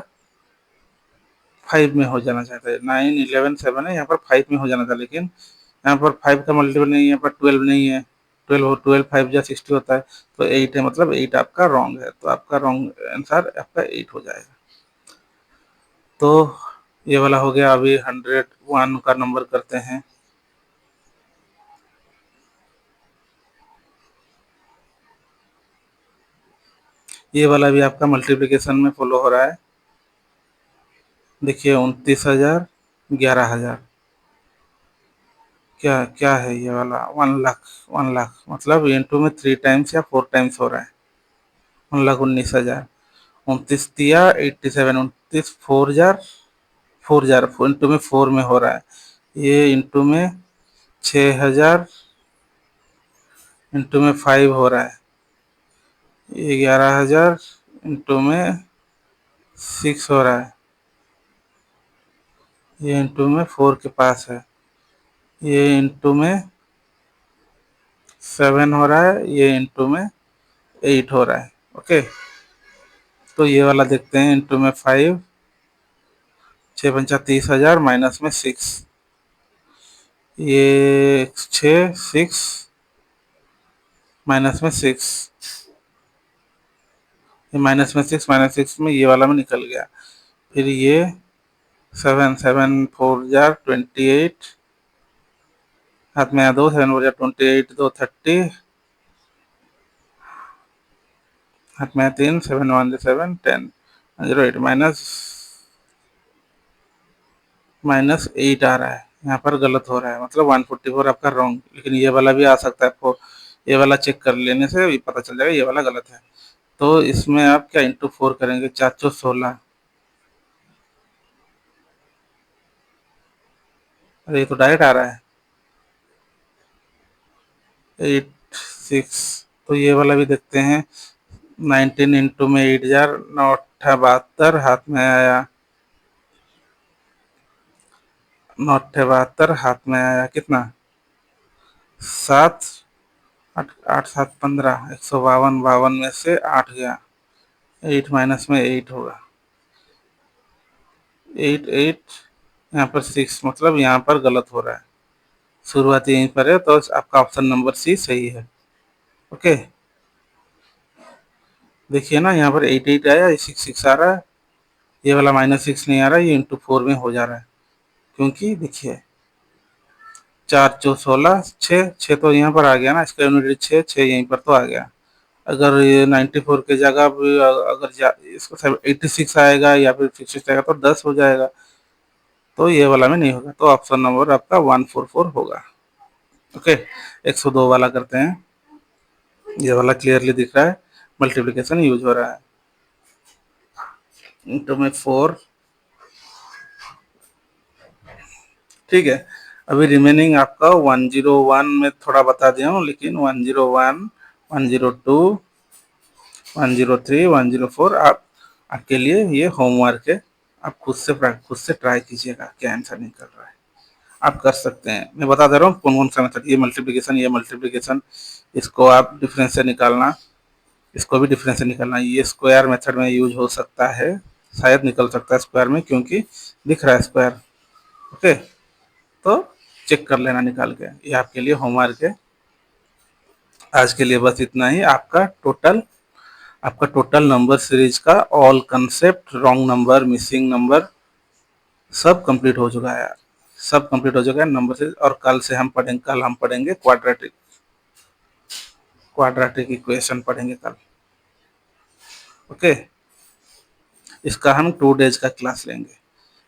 Speaker 1: 5 में हो जाना चाहिए था। 9 11 7 है, यहाँ पर 5 में हो जाना था, लेकिन यहाँ पर 5 का मल्टीपल नहीं है, यहाँ पर 12 नहीं है। 12 5 जा 60 होता है, तो 8 है, मतलब 8 आपका रॉन्ग है, तो आपका रॉन्ग आंसर आपका 8 हो जाएगा। तो ये वाला हो गया। अभी 101 का नंबर करते हैं। ये वाला भी आपका मल्टीप्लिकेशन में फॉलो हो रहा है। देखिए 29,000, 11,000, क्या क्या है ये वाला? 1 लाख, 1 लाख मतलब इंटू में 3 टाइम्स या 4 टाइम्स हो रहा है। 1,19,000, 29 दिया 87, 29 4 जार इंटू में 4 में हो रहा है। ये इंटू में 6,000 इंटू में 5 हो रहा है। ये 11,000 इंटू में 6 हो रहा है। ये इंटू में 4 के पास है। ये इंटू में 7 हो रहा है। ये इंटू में 8 हो रहा है। ओके, तो ये वाला देखते हैं। इंटू में 5, 6 पंचा 30,000 माइनस में 6, ये 6 माइनस में 6, ये माइनस 6 में ये वाला में निकल गया। फिर ये 7 7 4 जार 28, हाथ में 2 7 4 जार 28, 2 30, हाथ में 3 7 1 7 10, 08 -8 आ रहा है। यहाँ पर गलत हो रहा है, मतलब 144 आपका रॉन्ग। लेकिन ये वाला भी आ सकता है आपको, ये वाला चेक कर लेने से पता चल जाएगा ये वाला गलत है। तो इसमें आप क्या इंटू 4 करेंगे? 416। अरे ये तो डायरेक्ट आ रहा है 86। तो ये वाला भी देखते हैं। 19 इंटू में 8 जार 9 72, हाथ में आया 9 72, हाथ में आया कितना? 7 8 8 7 15, 152, 52 में से 8 गया। 8 माइनस में 8 होगा, 8 8, यहाँ पर 6, मतलब यहाँ पर गलत हो रहा है। शुरुआत यहीं पर है, तो आपका ऑप्शन नंबर सी सही है। ओके, देखिए ना, यहाँ पर 8 8 आया, 6 6 आ रहा है। ये वाला -6 नहीं आ रहा है, ये इंटू 4 में हो जा रहा है। क्योंकि देखिए 4 चौ 16, 6 6 तो यहाँ पर आ गया ना, इसका यूनिट 6 6 यहीं पर तो आ गया। अगर ये 94 की जगह अगर इसको 86 आएगा या फिर 66 आएगा तो 10 हो जाएगा। तो ये वाला में नहीं होगा, तो ऑप्शन नंबर आपका 144 होगा। ओके, 102 वाला करते हैं। ये वाला क्लियरली दिख रहा है, मल्टीप्लिकेशन यूज हो रहा है। इंटू में 4, ठीक है। अभी रिमेनिंग आपका 101 में थोड़ा बता दिया हूँ, लेकिन 101, 102, 103, 104 आपके लिए ये होमवर्क है। आप खुद से ट्राई कीजिएगा क्या आंसर निकल रहा है। आप कर सकते हैं, मैं बता दे रहा हूँ कौन कौन सा मेथड। ये मल्टीप्लिकेशन, इसको आप डिफरेंस से निकालना, इसको भी डिफरेंस से निकालना। ये स्क्वायर मेथड में यूज हो सकता है, शायद निकल सकता है स्क्वायर में, क्योंकि दिख रहा है स्क्वायर। ओके, तो चेक कर लेना निकाल के, ये आपके लिए होमवर्क है। आज के लिए बस इतना ही। आपका टोटल नंबर सीरीज का all concept, wrong number, missing number, सब कंप्लीट हो चुका है यार, सब कंप्लीट हो चुका है नंबर सीरीज। और कल हम पढ़ेंगे क्वाड्रेटिक इक्वेशन पढ़ेंगे कल। ओके, इसका हम 2 डेज का क्लास लेंगे।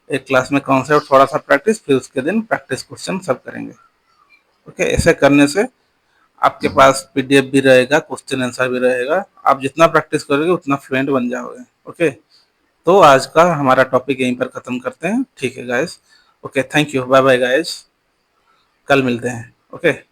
Speaker 1: एक क्लास में कॉन्सेप्ट थोड़ा सा प्रैक्टिस, फिर उसके दिन प्रैक्टिस क्वेश्चन सब करेंगे। ओके, ऐसे करने से आपके पास पीडीएफ भी रहेगा, क्वेश्चन आंसर भी रहेगा। आप जितना प्रैक्टिस करोगे उतना फ्लुएंट बन जाओगे। ओके, तो आज का हमारा टॉपिक यहीं पर खत्म करते हैं। ठीक है guys, okay, thank you, bye bye guys, कल मिलते हैं। ओके।